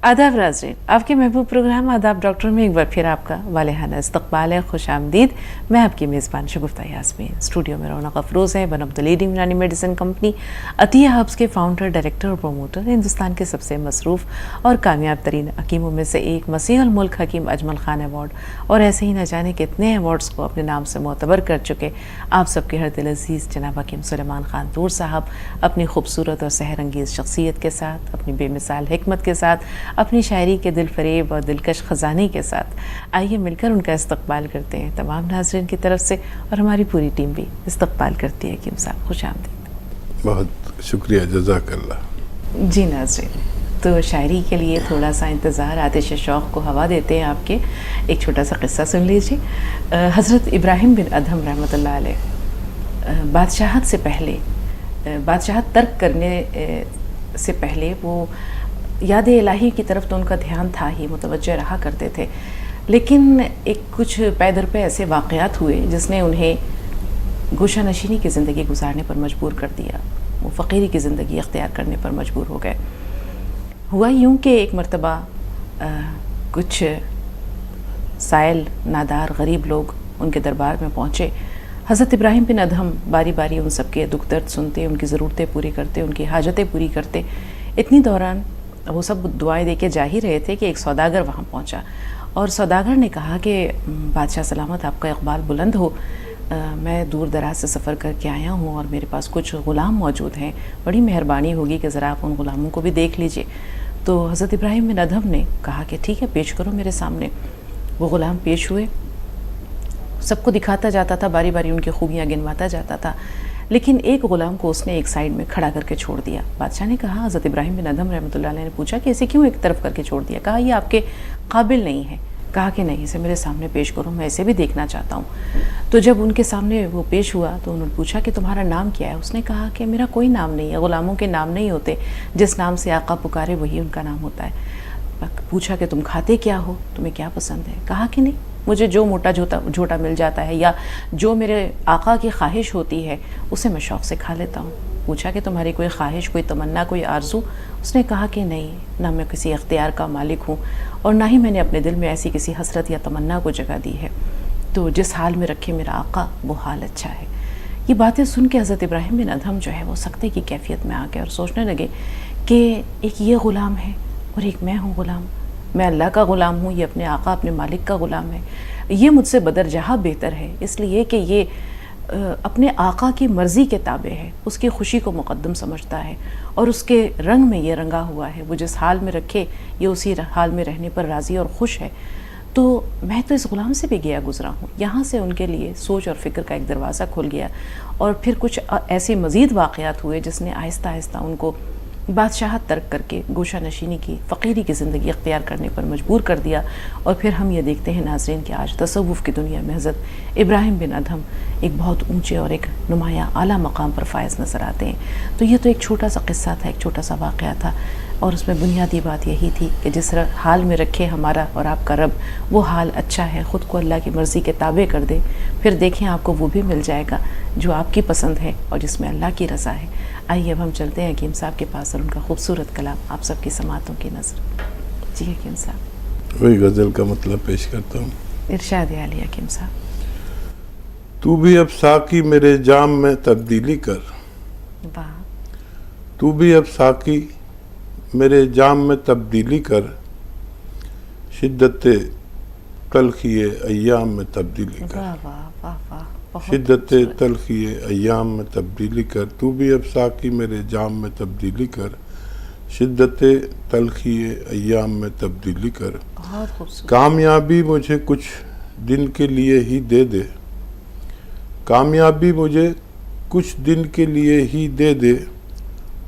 आदाब नाज़रीन, आपके महबूब प्रोग्राम आदाब डॉक्टर में एक बार फिर आपका वालेहाना इस्तक़बाल है, खुश आमदीद। मैं आपकी मेज़बान शगुफ्ता यास्मीन। स्टूडियो में रौनक अफरोज़ है, वन ऑफ द लीडिंग यूनानी मेडिसिन कंपनी अतिया हब्स के फाउंडर, डायरेक्टर और प्रोमोटर, हिंदुस्तान के सबसे मसरूफ़ और कामयाब तरीन हकीमों में से एक, मसीहुल मुल्क हकीम अजमल खान अवार्ड और ऐसे ही न जाने कितने अवार्ड्स को अपने नाम से मोतबर कर चुके आप सबके हर दिल अज़ीज़ जनाब हकीम सुलेमान खान तूर साहब अपनी खूबसूरत और सहरंगेज़ शख्सियत के साथ, अपनी बेमिसाल हिकमत के साथ, अपनी शायरी के दिल फरेब और दिलकश ख़जाने के साथ आइए मिलकर उनका इस्तक़बाल करते हैं तमाम नाज़रीन की तरफ से, और हमारी पूरी टीम भी इस्तक़बाल करती है। हकीम साहब खुश आमदीद। बहुत शुक्रिया, जज़ाकल्लाह। जी नाज़रीन, तो शायरी के लिए थोड़ा सा इंतज़ार, आतिश शौक़ को हवा देते हैं आपके। एक छोटा सा क़िस्सा सुन लीजिए। हज़रत इब्राहिम बिन अदहम रहमतुल्लाह अलैह बादशाहत से पहले, बादशाहत तर्क करने से पहले वो याद इलाही की तरफ तो उनका ध्यान था ही, मुतवज्जह रहा करते थे, लेकिन एक कुछ पैदर पे ऐसे वाक़यात हुए जिसने उन्हें गोशा नशीनी की ज़िंदगी गुजारने पर मजबूर कर दिया। वो फ़कीरी की ज़िंदगी अख्तियार करने पर मजबूर हो गए। हुआ यूँ कि एक मरतबा कुछ साइल नादार गरीब लोग उनके दरबार में पहुँचे। हज़रत इब्राहिम बिन अदहम बारी बारी उन सबके दुख दर्द सुनते, उनकी ज़रूरतें पूरी करते, उनकी हाजतें पूरी करते। इतनी दौरान वो सब दुआएं दे के जा ही रहे थे कि एक सौदागर वहाँ पहुँचा और सौदागर ने कहा कि बादशाह सलामत, आपका इक़बाल बुलंद हो, मैं दूर दराज से सफ़र करके आया हूँ और मेरे पास कुछ ग़ुलाम मौजूद हैं, बड़ी मेहरबानी होगी कि ज़रा आप उन ग़ुलामों को भी देख लीजिए। तो हज़रत इब्राहिम बिन अदहम ने कहा कि ठीक है, पेश करो मेरे सामने। वो ग़ुलाम पेश हुए, सबको दिखाता जाता था, बारी बारी उनकी खूबियाँ गिनवाता जाता था, लेकिन एक ग़ुलाम को उसने एक साइड में खड़ा करके छोड़ दिया। बादशाह ने कहा, हज़रत इब्राहिम बिन अदहम रहमतुल्लाह अलैह ने पूछा कि ऐसे क्यों एक तरफ करके छोड़ दिया? कहा, ये आपके काबिल नहीं है। कहा कि नहीं, इसे मेरे सामने पेश करो, मैं इसे भी देखना चाहता हूँ। तो जब उनके सामने वो पेश हुआ तो उन्होंने पूछा कि तुम्हारा नाम क्या है? उसने कहा कि मेरा कोई नाम नहीं है, ग़ुलामों के नाम नहीं होते, जिस नाम से आका पुकारे वही उनका नाम होता है। पूछा कि तुम खाते क्या हो, तुम्हें क्या पसंद है? कहा कि नहीं, मुझे जो मोटा झोटा मिल जाता है या जो मेरे आका की ख्वाहिश होती है उसे मैं शौक़ से खा लेता हूँ। पूछा कि तुम्हारी कोई ख्वाहिश, कोई तमन्ना, कोई आरज़ू? उसने कहा कि नहीं, ना मैं किसी अख्तियार का मालिक हूँ और ना ही मैंने अपने दिल में ऐसी किसी हसरत या तमन्ना को जगह दी है। तो जिस हाल में रखे मेरा आका वो हाल अच्छा है। ये बातें सुन के हज़रत इब्राहिम बिन अदहम जो है वो सख्ते की कैफियत में आ गए और सोचने लगे कि एक ये ग़ुलाम है और एक मैं हूँ ग़ुलाम। मैं अल्लाह का ग़ुलाम हूँ, ये अपने आका, अपने मालिक का ग़ुलाम है। ये मुझसे बदरजहा बेहतर है, इसलिए कि ये अपने आका की मर्ज़ी के ताबे है, उसकी खुशी को मुक़द्दम समझता है और उसके रंग में ये रंगा हुआ है। वो जिस हाल में रखे ये उसी हाल में रहने पर राज़ी और खुश है। तो मैं तो इस ग़ुलाम से भी गया गुज़रा हूँ। यहाँ से उनके लिए सोच और फ़िक्र का एक दरवाज़ा खुल गया और फिर कुछ ऐसे मज़ीद वाक़यात हुए जिसने आहिस्ता आहिस्ता उनको बादशाहत तर्क करके गोशा नशीनी की फ़कीरी की ज़िंदगी अख्तियार करने पर मजबूर कर दिया। और फिर हम ये देखते हैं नाज़रीन कि आज तसव्वुफ़ की दुनिया में हज़रत इब्राहिम बिन अदहम एक बहुत ऊंचे और एक नुमाया आला मकाम पर फायज़ नज़र आते हैं। तो ये तो एक छोटा सा क़िस्सा था, एक छोटा सा वाक़या था और उसमें बुनियादी बात यही थी कि जिस हाल में रखे हमारा और आपका रब, वो हाल अच्छा है। ख़ुद को अल्लाह की मर्ज़ी के ताबे कर दे, फिर देखें आपको वो भी मिल जाएगा जो आपकी पसंद है और जिसमें अल्लाह की रज़ा है। आइए अब हम चलते हैं हकीम साहब के पास और उनका खूबसूरत कलाम आप सबकी समातों की नज़र। जी हकीम साहब, वही गज़ल का मतलब पेश करता हूँ। इरशाद आली हकीम साहब। तू भी अब साकी मेरे जाम में तब्दीली कर, वाह। तू भी अब साकी मेरे जाम में तब्दीली कर, शिद्दत तलखिए अय्याम में तब्दीली कर। वाह वाह वाह वाह, शिद्दत तलखिए अय्याम में तब्दीली कर, तू भी अब साकी मेरे जाम में तब्दीली कर, शिद्दत तलखिए अय्याम में तब्दीली कर। बहुत खूबसूरत। कामयाबी मुझे कुछ दिन के लिए ही दे दे, कामयाबी मुझे कुछ दिन के लिए ही दे दे,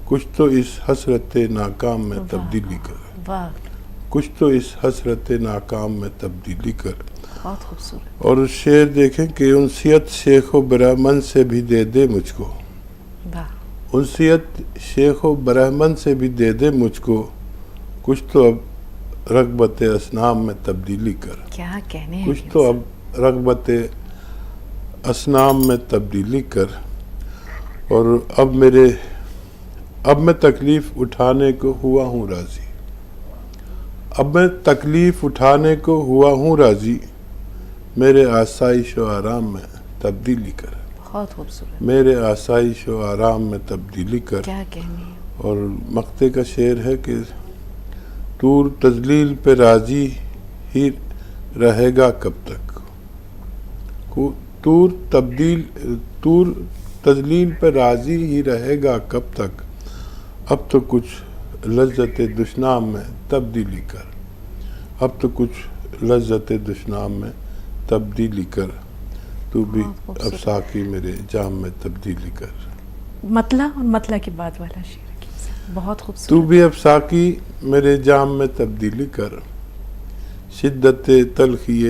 कुछ तो इस हसरत नाकाम में तब्दीली कर। वाह, कुछ तो इस हसरत नाकाम में तब्दीली कर। बहुत खूबसूरत। और शेर देखें कि उनसियत शेख व ब्राह्मण से भी दे दे मुझको, वाह। उनसियत शेख व ब्राह्मण से भी दे दे मुझको, कुछ तो अब रग़बत असनाम में तब्दीली कर। क्या कहने हैं। कुछ तो अब रग़बत असनाम में तब्दीली कर। और अब मैं तकलीफ़ उठाने को हुआ हूँ राज़ी, اب میں تکلیف اٹھانے کو ہوا ہوں راضی، میرے آسائش و آرام میں تبدیلی کر۔ بہت خوبصورت، میرے آسائش و آرام میں تبدیلی کر۔ کیا کہنی ہے۔ اور مقطع کا شعر ہے کہ طور تذلیل پہ راضی ہی رہے گا کب تک، طور تذلیل پہ راضی ہی رہے گا کب تک، اب تو کچھ لذت دشنام میں تبدیلی کر، اب تو کچھ لذت دشنام میں تبدیلی کر، تو بھی اب ساقی میرے جام میں تبدیلی کر۔ مطلع اور مطلع کے بعد والا شعر بہت خوبصورت۔ تو بھی اب ساقی میرے جام میں تبدیلی کر، شدت تلخی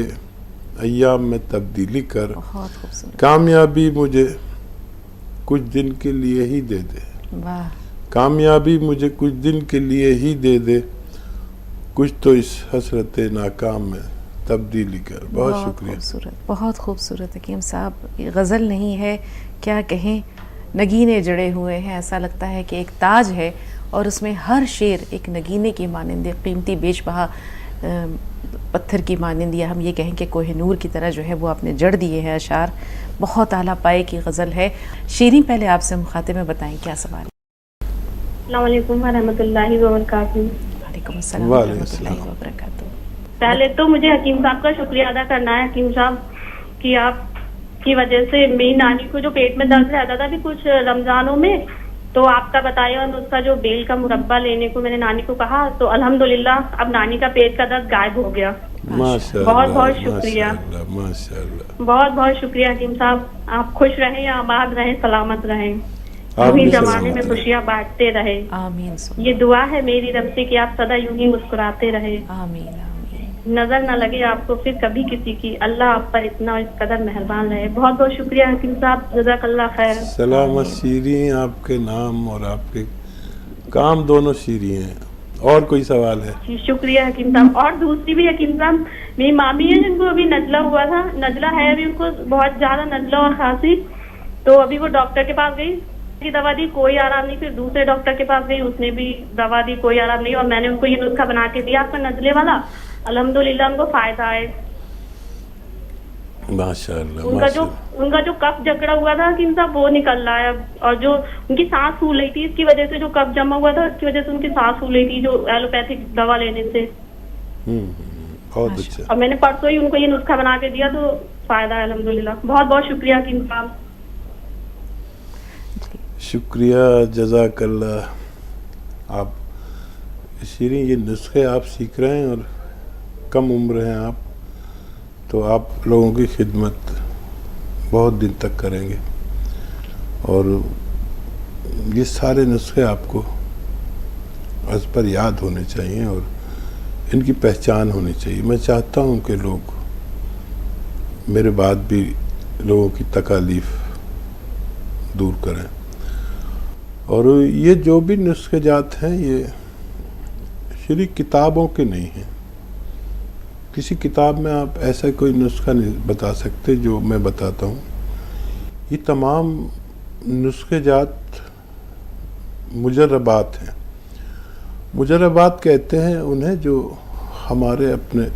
ایام میں تبدیلی کر، بہت خوبصورت، کامیابی مجھے کچھ دن کے لیے ہی دے دے، واہ، کامیابی مجھے کچھ دن کے لیے ہی دے دے، کچھ تو اس حسرت ناکام میں تبدیلی کر۔ بہت شکریہ۔ خوبصورت، بہت خوبصورت حکیم صاحب، یہ غزل نہیں ہے، کیا کہیں، نگینے جڑے ہوئے ہیں، ایسا لگتا ہے کہ ایک تاج ہے اور اس میں ہر شعر ایک نگینے کی مانند، قیمتی بیش بہا پتھر کی مانند، یا ہم یہ کہیں کہ کوہ نور کی طرح جو ہے وہ آپ نے جڑ دیے ہیں اشعار۔ بہت اعلیٰ پائے کی غزل ہے۔ شیریں پہلے آپ سے مخاطب میں بتائیں کیا سوال ہے؟ السلام علیکم ورحمۃ اللہ وبرکاتہ۔ وعلیکم السلام ورحمۃ اللہ وبرکاتہ۔ پہلے تو مجھے حکیم صاحب کا شکریہ ادا کرنا ہے حکیم صاحب کہ آپ کی وجہ سے میری نانی کو جو پیٹ میں درد رہتا تھا بھی کچھ رمضانوں میں، تو آپ کا بتایا اور اس کا جو بیل کا مربع لینے کو میں نے نانی کو کہا، تو الحمدللہ اب نانی کا پیٹ کا درد غائب ہو گیا۔ ماشاءاللہ، بہت بہت شکریہ، ماشاءاللہ۔ بہت بہت شکریہ حکیم صاحب، آپ خوش رہیں، آباد رہیں، سلامت رہیں، آپ یوں ہی بھی زمانے سلامت میں رہیں۔ خوشیاں بانٹتے رہے۔ آمین یہ دعا ہے میری رب سے کہ آپ سدا یوں ہی مسکراتے رہے، آمین آمین۔ نظر نہ لگے آپ کو پھر کبھی کسی کی، اللہ آپ پر اتنا اور اس قدر مہربان رہے۔ بہت بہت شکریہ حکیم صاحب، جزاک اللہ خیر۔ سلامت شیریں، آپ کے نام اور آپ کے کام دونوں شیریں ہیں۔ اور کوئی سوال ہے؟ جی شکریہ حکیم صاحب۔ اور دوسری بھی حکیم صاحب، میری مامی ہے جن کو ابھی نزلہ ہوا تھا، نزلہ ہے ابھی ان کو بہت زیادہ نزلہ اور کھانسی، تو ابھی وہ ڈاکٹر کے پاس گئی، کی دوا دی، کوئی آرام نہیں، پھر دوسرے ڈاکٹر کے پاس گئی، اس نے بھی دوا دی، کوئی آرام نہیں، اور میں نے ان کو یہ نسخہ بنا کے دیا آپ کا نزلے والا، الحمدللہ ان کو فائدہ ہے۔ ماشاءاللہ، ان کا جو کف جکڑا ہوا تھا حکیم صاحب وہ نکل رہا ہے اب، اور جو ان کی سانس پھول رہی تھی اس کی وجہ سے، جو کف جمع ہوا تھا اس کی وجہ سے ان کی سانس پھول رہی تھی، جو ایلوپیتھک دوا لینے سے۔ بہت اچھا۔ اور میں نے پرسوں ہی ان کو یہ نسخہ بنا کے دیا تو فائدہ ہے الحمدللہ۔ بہت بہت شکریہ حکیم صاحب۔ شکریہ، جزاک اللہ۔ آپ شیریں یہ نسخے آپ سیکھ رہے ہیں اور کم عمر ہیں آپ، تو آپ لوگوں کی خدمت بہت دن تک کریں گے، اور یہ سارے نسخے آپ کو از پر یاد ہونے چاہیے اور ان کی پہچان ہونی چاہیے۔ میں چاہتا ہوں کہ لوگ میرے بعد بھی لوگوں کی تکالیف دور کریں، اور یہ جو بھی نسخے جات ہیں یہ شریک کتابوں کے نہیں ہیں۔ کسی کتاب میں آپ ایسا کوئی نسخہ نہیں بتا سکتے جو میں بتاتا ہوں۔ یہ تمام نسخے جات مجربات ہیں۔ مجربات کہتے ہیں انہیں جو ہمارے اپنے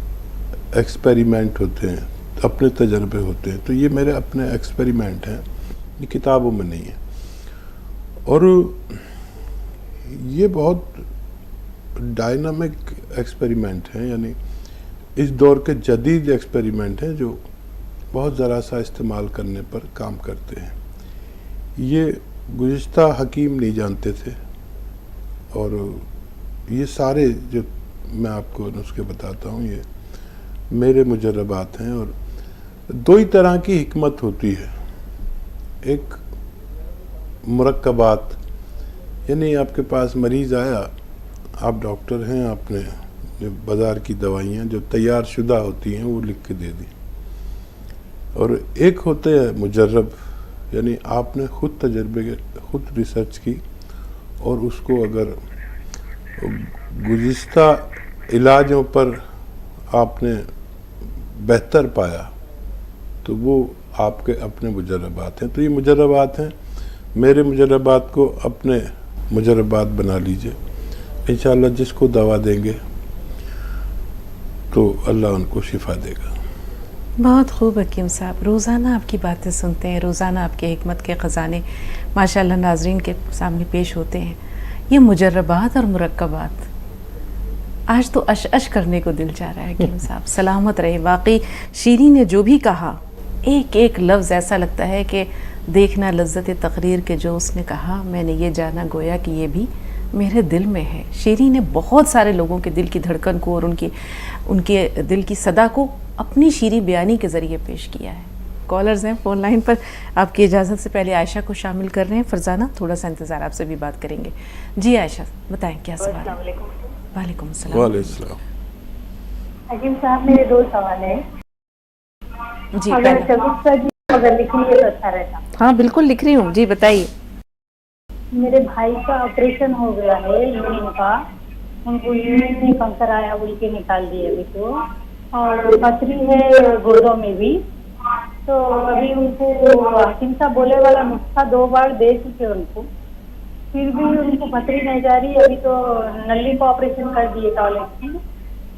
ایکسپیریمنٹ ہوتے ہیں، اپنے تجربے ہوتے ہیں، تو یہ میرے اپنے ایکسپیریمنٹ ہیں، یہ کتابوں میں نہیں ہے۔ اور یہ بہت ڈائنامک ایکسپیریمنٹ ہیں، یعنی اس دور کے جدید ایکسپیریمنٹ ہیں جو بہت ذرا سا استعمال کرنے پر کام کرتے ہیں۔ یہ گزشتہ حکیم نہیں جانتے تھے، اور یہ سارے جو میں آپ کو نسخے بتاتا ہوں یہ میرے مجربات ہیں۔ اور دو ہی طرح کی حکمت ہوتی ہے، ایک مرکبات، یعنی آپ کے پاس مریض آیا، آپ ڈاکٹر ہیں، آپ نے جو بازار کی دوائیاں جو تیار شدہ ہوتی ہیں وہ لکھ کے دے دی، اور ایک ہوتے ہے مجرب، یعنی آپ نے خود تجربے خود ریسرچ کی، اور اس کو اگر گزشتہ علاجوں پر آپ نے بہتر پایا تو وہ آپ کے اپنے مجربات ہیں۔ تو یہ مجربات ہیں، میرے مجربات کو اپنے مجربات بنا لیجئے۔ انشاءاللہ جس کو دوا دیں گے तो अल्लाह उनको शिफा देगा। बहुत खूब हकीम साहब, रोज़ाना आपकी बातें सुनते हैं, रोज़ाना आपके हिकमत के ख़जाने माशाअल्लाह नाज़रीन के सामने पेश होते हैं। ये मुजर्रबात और मुरक्कबात, आज तो अश अश करने को दिल चाह रहा है हकीम साहब। सलामत रहे। वाकई शीरी ने जो भी कहा, एक एक लफ्ज़ ऐसा लगता है कि देखना लज्जत तकरीर के जो उसने कहा, मैंने ये जाना गोया कि ये भी मेरे दिल में है। शीरी ने बहुत सारे लोगों के दिल की धड़कन को और उनके दिल की सदा को अपनी शीरी बयानी के ज़रिए पेश किया है। कॉलर्स हैं फ़ोन लाइन पर, आपकी इजाज़त से पहले आयशा को शामिल कर रहे हैं। फरजाना, थोड़ा सा इंतज़ार, आपसे भी बात करेंगे। जी आयशा, बताएं क्या सवाल है? वालेकुम सलाम। वालेकुम। हकीम साहब, मेरे 2 सवाल है। जी अगर पहला, चबुक्सा जी अगर लिख लिए तो अच्छा रहता। हाँ बिल्कुल लिख रही हूँ, जी बताइए। मेरे भाई का ऑपरेशन हो गया है यूरिन का, उनको यूरिन में कैंसर आया, उनके निकाल दिए अभी तो, और पथरी है गुर्दों में भी। तो अभी उनको हकीम साहब बोले वाला नुस्खा 2 बार दे चुके उनको, फिर भी उनको पथरी नहीं जा रही। अभी तो नली का ऑपरेशन कर दिए टॉयलेट की,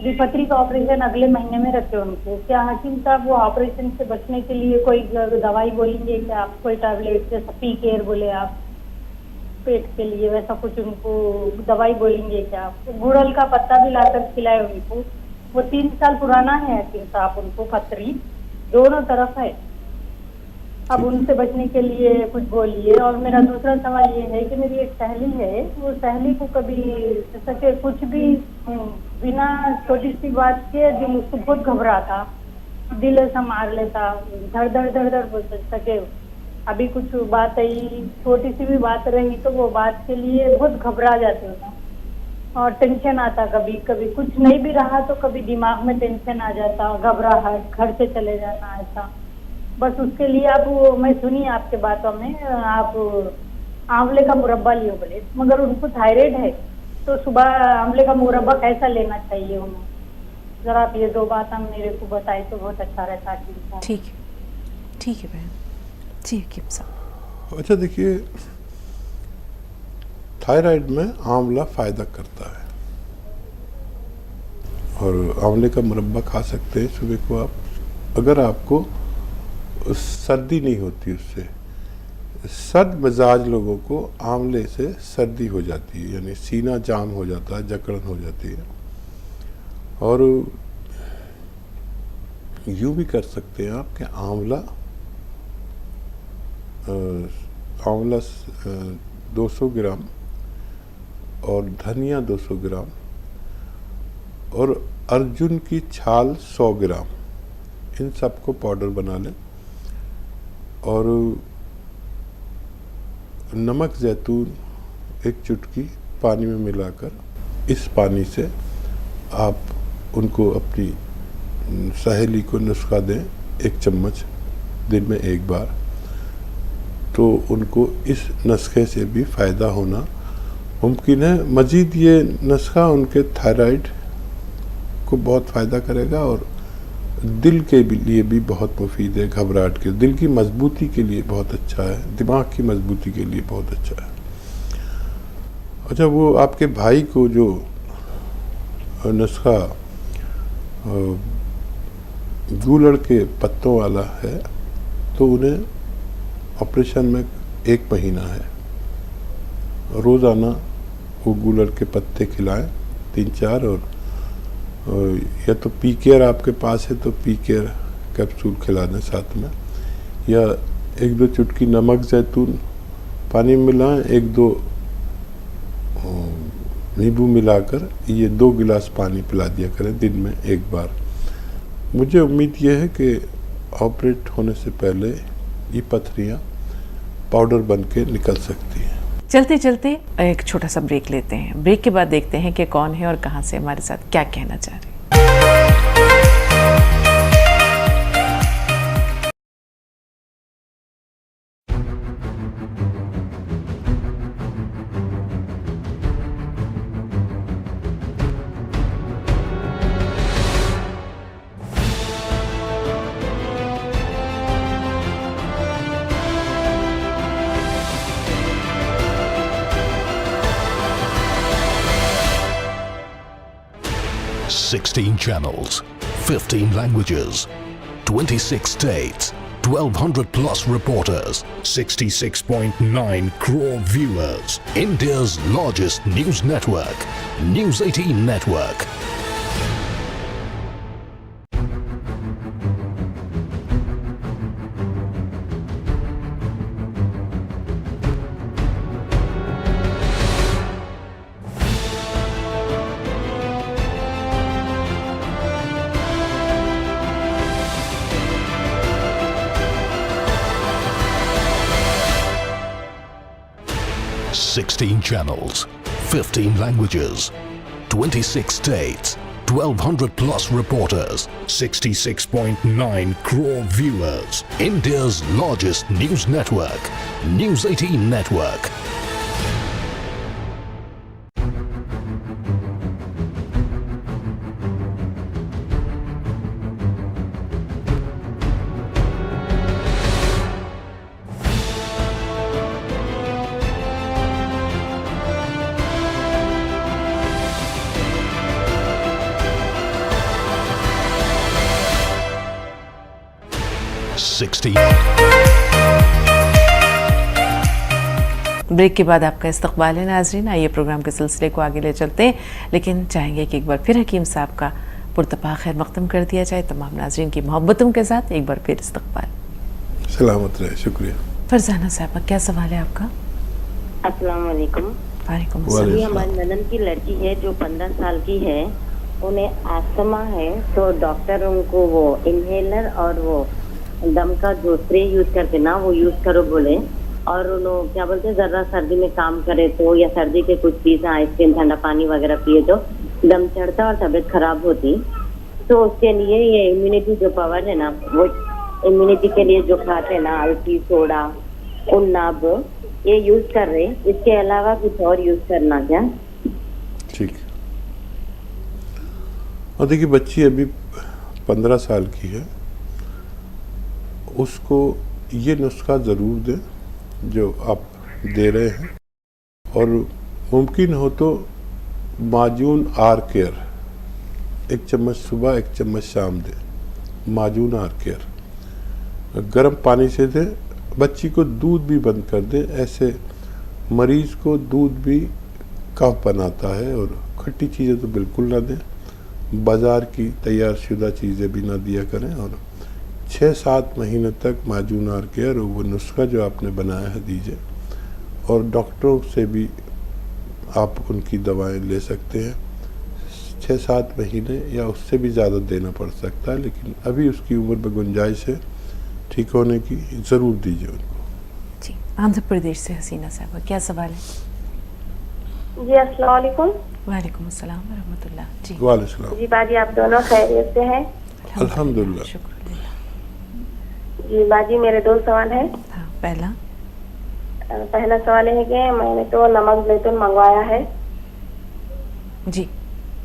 अभी पथरी का ऑपरेशन अगले महीने में रखे उनको। क्या हकीम साहब वो ऑपरेशन से बचने के लिए कोई दवाई बोलेंगे क्या आप? कोई टैबलेट जैसा पी केयर बोले आप पेट के लिए, वैसा कुछ उनको दवाई बोलेंगे क्या आप? गुड़हल का पत्ता भी लाकर खिलाए उनको। वो 3 साल पुराना है हकीम साहब, उनको पथरी दोनों तरफ है। अब उनसे बचने के लिए कुछ बोलिए। और मेरा दूसरा सवाल ये है कि मेरी एक सहेली है, वो सहेली को कभी जैसा कि कुछ भी बिना छोटी सी बात के दिल उसको बहुत घबराता, दिल ऐसा मार लेता, धड़ धड़ धड़ धड़ बोल सके। अभी कुछ बात आई, छोटी सी भी बात रही तो वो बात के लिए बहुत घबरा जाते हो और टेंशन आता। कभी कभी कुछ नहीं भी रहा तो कभी दिमाग में टेंशन आ जाता, घबराहट, घर से चले जाना, ऐसा। बस उसके लिए आप मैं सुनी आपके बातों में आप आंवले का मुरब्बा लियो बोले, मगर उनको थायराइड है तो सुबह आंवले का मुरब्बा कैसा लेना चाहिए उन्हें? जरा आप ये 2 बात हम मेरे को बताए तो बहुत अच्छा रहता है। ठीक है बहन। जी हकीम साहब। अच्छा देखिए, थायराइड में आंवला फ़ायदा करता है और आंवले का मुरब्बा खा सकते हैं सुबह को आप, अगर आपको सर्दी नहीं होती उससे। सर्द मिजाज लोगों को आंवले से सर्दी हो जाती है, यानी सीना जाम हो जाता है, जकड़न हो जाती है। और यूँ भी कर सकते हैं आप कि आंवला 200 ग्राम और धनिया 200 ग्राम और अर्जुन की छाल 100 ग्राम, इन सबको पाउडर बना लें और नमक जैतून 1 चुटकी पानी में मिलाकर, इस पानी से आप उनको अपनी सहेली को नुस्खा दें 1 चम्मच दिन में 1 बार, तो उनको इस नुस्खे से भी फ़ायदा होना मुमकिन है। मज़ीद ये नुस्खा उनके थायराइड को बहुत फ़ायदा करेगा और दिल के लिए भी बहुत मुफीद है, घबराहट के, दिल की मजबूती के लिए बहुत अच्छा है, दिमाग की मजबूती के लिए बहुत अच्छा है। अच्छा, वो आपके भाई को जो नुस्खा गूलड़ के पत्तों वाला है, तो उन्हें ऑपरेशन में 1 महीना है, रोज़ाना वो गूलड़ के पत्ते खिलाएं 3-4, और या तो पी केयर आपके पास है तो पी केयर कैप्सूल खिला दें साथ में, या 1-2 चुटकी नमक जैतून पानी में मिलाएं, 1-2 नींबू मिलाकर ये 2 गिलास पानी पिला दिया करें दिन में 1 बार। मुझे उम्मीद ये है कि ऑपरेट होने से पहले ये पथरियाँ पाउडर बन के निकल सकती हैं। चलते चलते एक छोटा सा ब्रेक लेते हैं। ब्रेक के बाद देखते हैं कि कौन है और कहाँ से हमारे साथ क्या कहना चाह रहे हैं। 16 channels, 15 languages, 26 states, 1,200 plus reporters, 66.9 crore viewers. India's largest news network, News 18 Network. Sixteen channels, 15 languages, 26 states, 1,200 plus reporters, 66.9 crore viewers. India's largest news network, News 18 Network. Break के बाद आपका इस्तकबाल है नाजरीन। आइए प्रोग्राम के सिलसिले को आगे ले चलते हैं, लेकिन चाहेंगे कि एक बार फिर हकीम साहब का पुरतपा खैर मकदम कर दिया जाए। तमाम नाजरीन की मोहब्बतों के साथ एक बार फिर इस्तकबाल। सलामत रहे, शुक्रिया। फरजाना साहबा, क्या सवाल है आपका? अस्सलाम वालेकुम। वालेकुम वालेकुम। ये हमारी ननद की लड़की है जो 15 साल की है, उन्हें आस्थमा है, तो डॉक्टर उनको वो इनहेलर और वो दम का जो स्प्रे यूज करते ना वो यूज करो बोले। और उन्होंने क्या बोलते हैं, जरा सर्दी में काम करे तो या सर्दी के कुछ चीज़ आइसक्रीम ठंडा पानी वगैरह पिए तो दम चढ़ता और तबीयत खराब होती। तो उसके लिए ये इम्यूनिटी जो पावर है ना, वो इम्यूनिटी के लिए जो खाते हैं ना, अलसी, सोडा, उन्नाब, ये यूज कर रहे। इसके अलावा कुछ और यूज करना क्या? ठीक। और देखिए, बच्ची अभी 15 साल की है, उसको ये नुस्खा ज़रूर दें जो आप दे रहे हैं, और मुमकिन हो तो माजून आर केयर 1 चम्मच सुबह 1 चम्मच शाम दें। माजून आर केयर गर्म पानी से दें। बच्ची को दूध भी बंद कर दें। ऐसे मरीज़ को दूध भी कफ बनाता है, और खट्टी चीज़ें तो बिल्कुल ना दें। बाज़ार की तैयार शुदा चीज़ें भी ना दिया करें। और 6-7 महीने तक माजून आर केयर और वो नुस्खा जो आपने बनाया है दीजिए। और डॉक्टरों से भी आप उनकी दवाएं ले सकते हैं। 6-7 महीने या उससे भी ज़्यादा देना पड़ सकता है, लेकिन अभी उसकी उम्र में गुंजाइश है ठीक होने की, ज़रूर दीजिए उनको। जी, आंध्र प्रदेश से हसीना साहबा, क्या सवाल है? जी अस्सलाम वालेकुम। वालेकुम अस्सलाम व रहमतुल्लाह। जी वालेकुम। जी बाजी, आप दोनों खैरियत से हैं? अल्हम्दुलिल्लाह। शुक्र। जी बाजी, मेरे 2 सवाल हैं। हाँ, पहला सवाल है कि मैंने तो नमक जैतून मंगवाया है जी,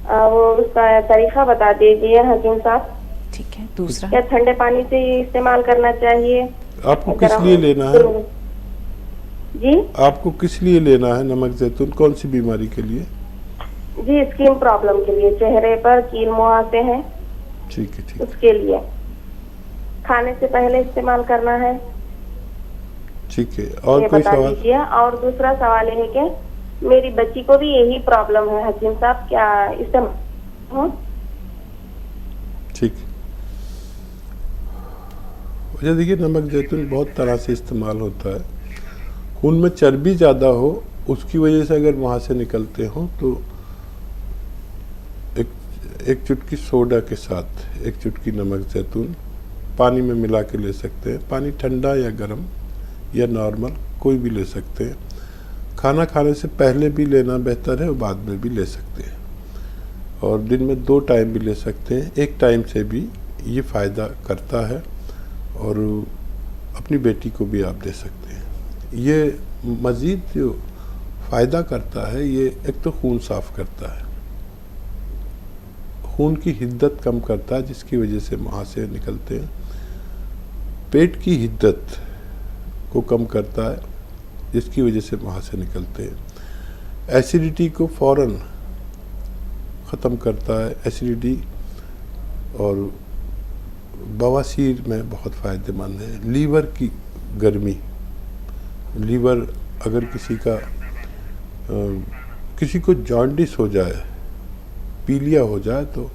वो उसका तरीका बता दीजिए हकीम साहब। ठीक है। दूसरा, क्या ठंडे पानी से इस्तेमाल करना चाहिए? आपको किस लिए लेना है? जी आपको किस लिए लेना है नमक जैतून? कौन सी बीमारी के लिए? जी स्किन प्रॉब्लम के लिए, चेहरे पर कील मुहासे हैं, ठीक है, ठीक है, उसके लिए। खाने से पहले इस्तेमाल करना है, ठीक है। और ये कोई बता सवाल? दीजिए। और दूसरा सवाल है कि मेरी बच्ची को भी यही प्रॉब्लम है हकीम साहब, क्या इस्तेमाल? ठीक। वजह देखिए, नमक जैतून बहुत तरह से इस्तेमाल होता है। खून में चर्बी ज़्यादा हो, उसकी वजह से अगर वहाँ से निकलते हों तो एक चुटकी सोडा के साथ 1 चुटकी नमक जैतून पानी में मिला के ले सकते हैं। पानी ठंडा या गर्म या नॉर्मल कोई भी ले सकते हैं। खाना खाने से पहले भी लेना बेहतर है और बाद में भी ले सकते हैं। और दिन में 2 टाइम भी ले सकते हैं। 1 टाइम से भी ये फ़ायदा करता है, और अपनी बेटी को भी आप दे सकते हैं। ये मज़ीद जो फ़ायदा करता है, ये एक तो खून साफ़ करता है, खून की हिद्दत कम करता है जिसकी वजह से मुहासे निकलते हैं। पेट की हिद्दत को कम करता है जिसकी वजह से मुहासे निकलते हैं। एसिडिटी को फ़ौरन ختم کرتا ہے، ایسیڈیٹی اور بواسیر میں بہت فائدہ مند ہے. لیور کی گرمی، لیور اگر کسی کو جانڈس ہو جائے، پیلیا ہو جائے تو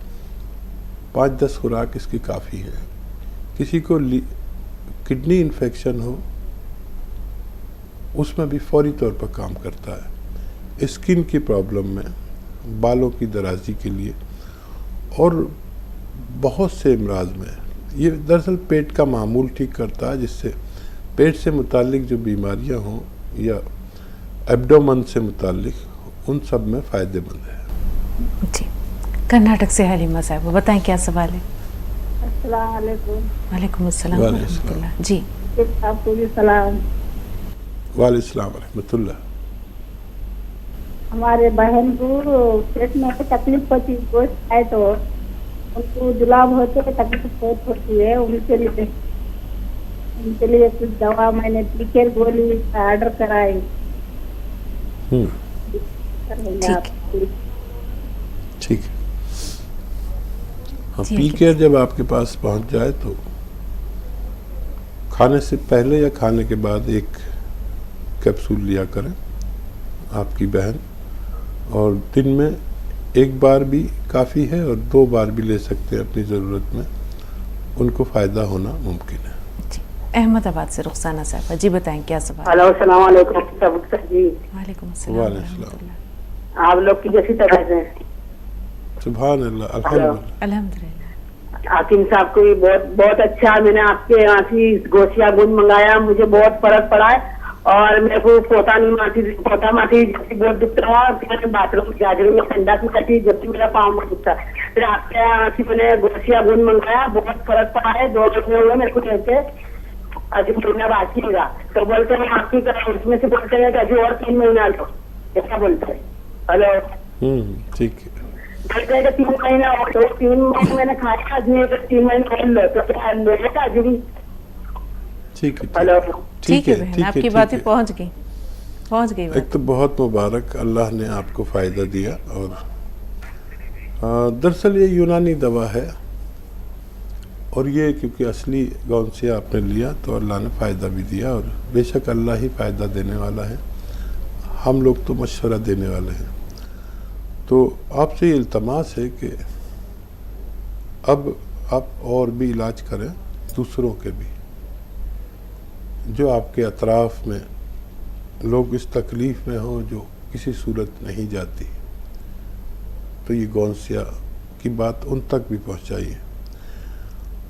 5-10 خوراک اس کی کافی ہے. کسی کو کڈنی انفیکشن ہو، اس میں بھی فوری طور پر کام کرتا ہے. اسکن کی پرابلم میں، بالوں کی درازی کے لیے اور بہت سے امراض میں یہ دراصل پیٹ کا معمول ٹھیک کرتا ہے، جس سے پیٹ سے متعلق جو بیماریاں ہوں یا ایبڈومن سے متعلق ان سب میں فائدہ مند ہے. جی، کرناٹک سے حلیمہ صاحب بتائیں کیا سوال ہے. السلام علیکم. وعلیکم السلام ورحمۃ اللہ. جی آپ کو بھی سلام. وعلیکم السلام ورحمۃ اللہ. ہمارے بہن کو پیٹ میں تکلیف ہوتی، گوشت ہے تو ان کو جلاب ہوتے تکلیف بہت ہوتی ہے. ان کے لیے کچھ دوا میں نے پیکر گولی آرڈر کرائی. ٹھیک ہے. پی کیئر جب آپ کے پاس پہنچ جائے تو کھانے سے پہلے یا کھانے کے بعد ایک کیپسول لیا کریں آپ کی بہن، اور دن میں ایک بار بھی کافی ہے اور 2 بار بھی لے سکتے ہیں اپنی ضرورت میں. ان کو فائدہ ہونا ممکن ہے. جی، احمد آباد سے رخسانہ صاحبہ جی بتائیں کیا سوال. ہلو، السلام علیکم جی. وعلیکم السلام ورحمۃ اللہ. آپ لوگ کی جیسی طبیعت ہے. سبحان اللہ، الحمدللہ. الحمدللہ. حکیم صاحب کو بھی بہت اچھا. میں نے آپ کے یہاں سے گوشیا گند منگایا، مجھے بہت فرق پڑا ہے. اور میرے کو پوتا ماتی جیسی بہت دکھ رہا. پھر باتھ روم جاجروں میں ٹھنڈا کی کٹی جب میرا پاؤں میں دکھتا. پھر آپ کے یہاں سے میں نے گوشیا گند منگایا، بہت فرق پڑا ہے. 2 مہینے ہوئے میرے کو کہتے ابھی مہینہ باقی ہوگا. تو بولتے ہیں آپ کی اس میں سے بولتے ہیں کہ ابھی اور 3 مہینہ لو، ایسا بولتے ہیں. ہلو، ٹھیک ہے. بولتے ہیں کہ 3 مہینہ ہو تو 3 مہینے میں نے کھایا، آدمی 3 مہینے کھول لو تو کیا لے گا ابھی بھی. ٹھیک ہے. ہلو، ٹھیک ہے بہن، آپ کی باتیں پہنچ گئی. ایک تو بہت مبارک، اللہ نے آپ کو فائدہ دیا. اور دراصل یہ یونانی دوا ہے، اور یہ کیونکہ اصلی گونسیا آپ نے لیا تو اللہ نے فائدہ بھی دیا، اور بے شک اللہ ہی فائدہ دینے والا ہے. ہم لوگ تو مشورہ دینے والے ہیں. تو آپ سے یہ التماس ہے کہ اب آپ اور بھی علاج کریں، دوسروں کے بھی جو آپ کے اطراف میں لوگ اس تکلیف میں ہوں جو کسی صورت نہیں جاتی، تو یہ گونسیا کی بات ان تک بھی پہنچائیے.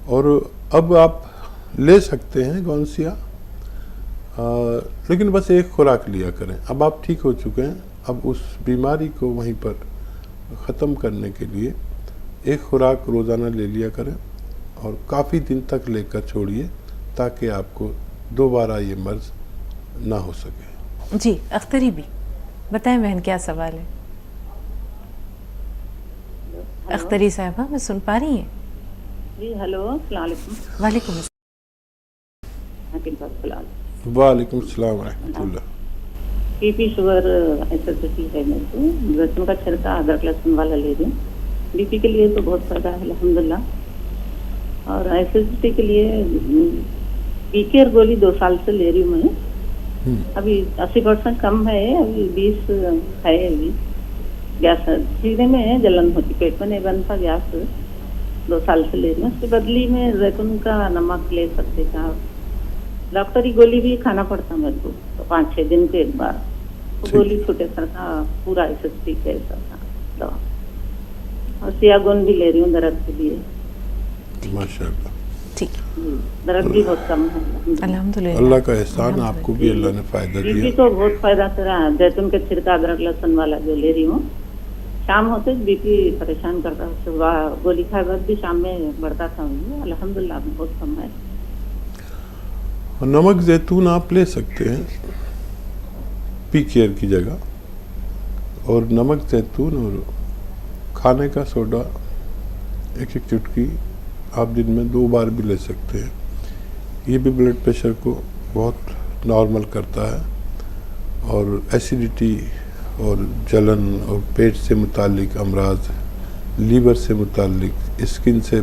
اور اب آپ لے سکتے ہیں گونسیا، لیکن بس ایک خوراک لیا کریں. اب آپ ٹھیک ہو چکے ہیں، اب اس بیماری کو وہیں پر ختم کرنے کے لیے ایک خوراک روزانہ لے لیا کریں، اور کافی دن تک لے کر چھوڑیے تاکہ آپ کو دوبارہ یہ مرض نہ ہو سکے. جی، اختری بھی بتائیں بہن کیا سوال ہے. اختری صاحبہ میں سن پا رہی ہیں؟ جی ہلو، السلام علیکم. وعلیکم السلام. وعلیکم السلام ورحمۃ اللہ. بی پی شوگر ایسیڈیٹی ہے میرے کو. لہسن کا چھلکا ادرک لہسن والا لے رہی ہوں. بی پی کے لیے تو بہت فائدہ ہے الحمدللہ. اور ایسیڈیٹی کے لیے پی کیئر گولی 2 سال سے لے رہی ہوں میں. ابھی 80% کم ہے، ابھی 20 ہے. ابھی گیس سینے میں جلن ہوتی، پیٹ میں نہیں بنتا گیس. 2 سال سے لے رہی ہوں. اس کے بدلی میں زیتون کا نمک لے سکتے کیا؟ ڈاکٹری گولی بھی کھانا پڑتا میرے کو 5-6 دن کے ایک بار. گولی چھوٹے سر کا پورا ایسیڈیٹی کا ایسا تھا دوا. اور سیاگون بھی لے رہی ہوں درد کے لیے. ماشاءاللہ. ٹھیک، درد بھی بہت کم ہے الحمدللہ. اللہ کا احسان، آپ کو بھی اللہ نے فائدہ بی پی دیا. کو بہت فائدہ کرا. زیتون کے چھلکا ادرک لہسن والا جو لے رہی ہوں، شام ہوتے بی پی پریشان کرتا. صبح گولی کھائے بعد بھی شام میں بڑھتا تھا. الحمدللہ بہت کم ہے. نمک زیتون آپ لے سکتے ہیں پی کیئر کی جگہ، اور نمک زیتون اور کھانے کا سوڈا 1 چٹکی آپ دن میں 2 بار بھی لے سکتے ہیں. یہ بھی بلڈ پریشر کو بہت نارمل کرتا ہے، اور ایسیڈیٹی اور جلن اور پیٹ سے متعلق امراض लीवर से मुताल्लिक, स्किन से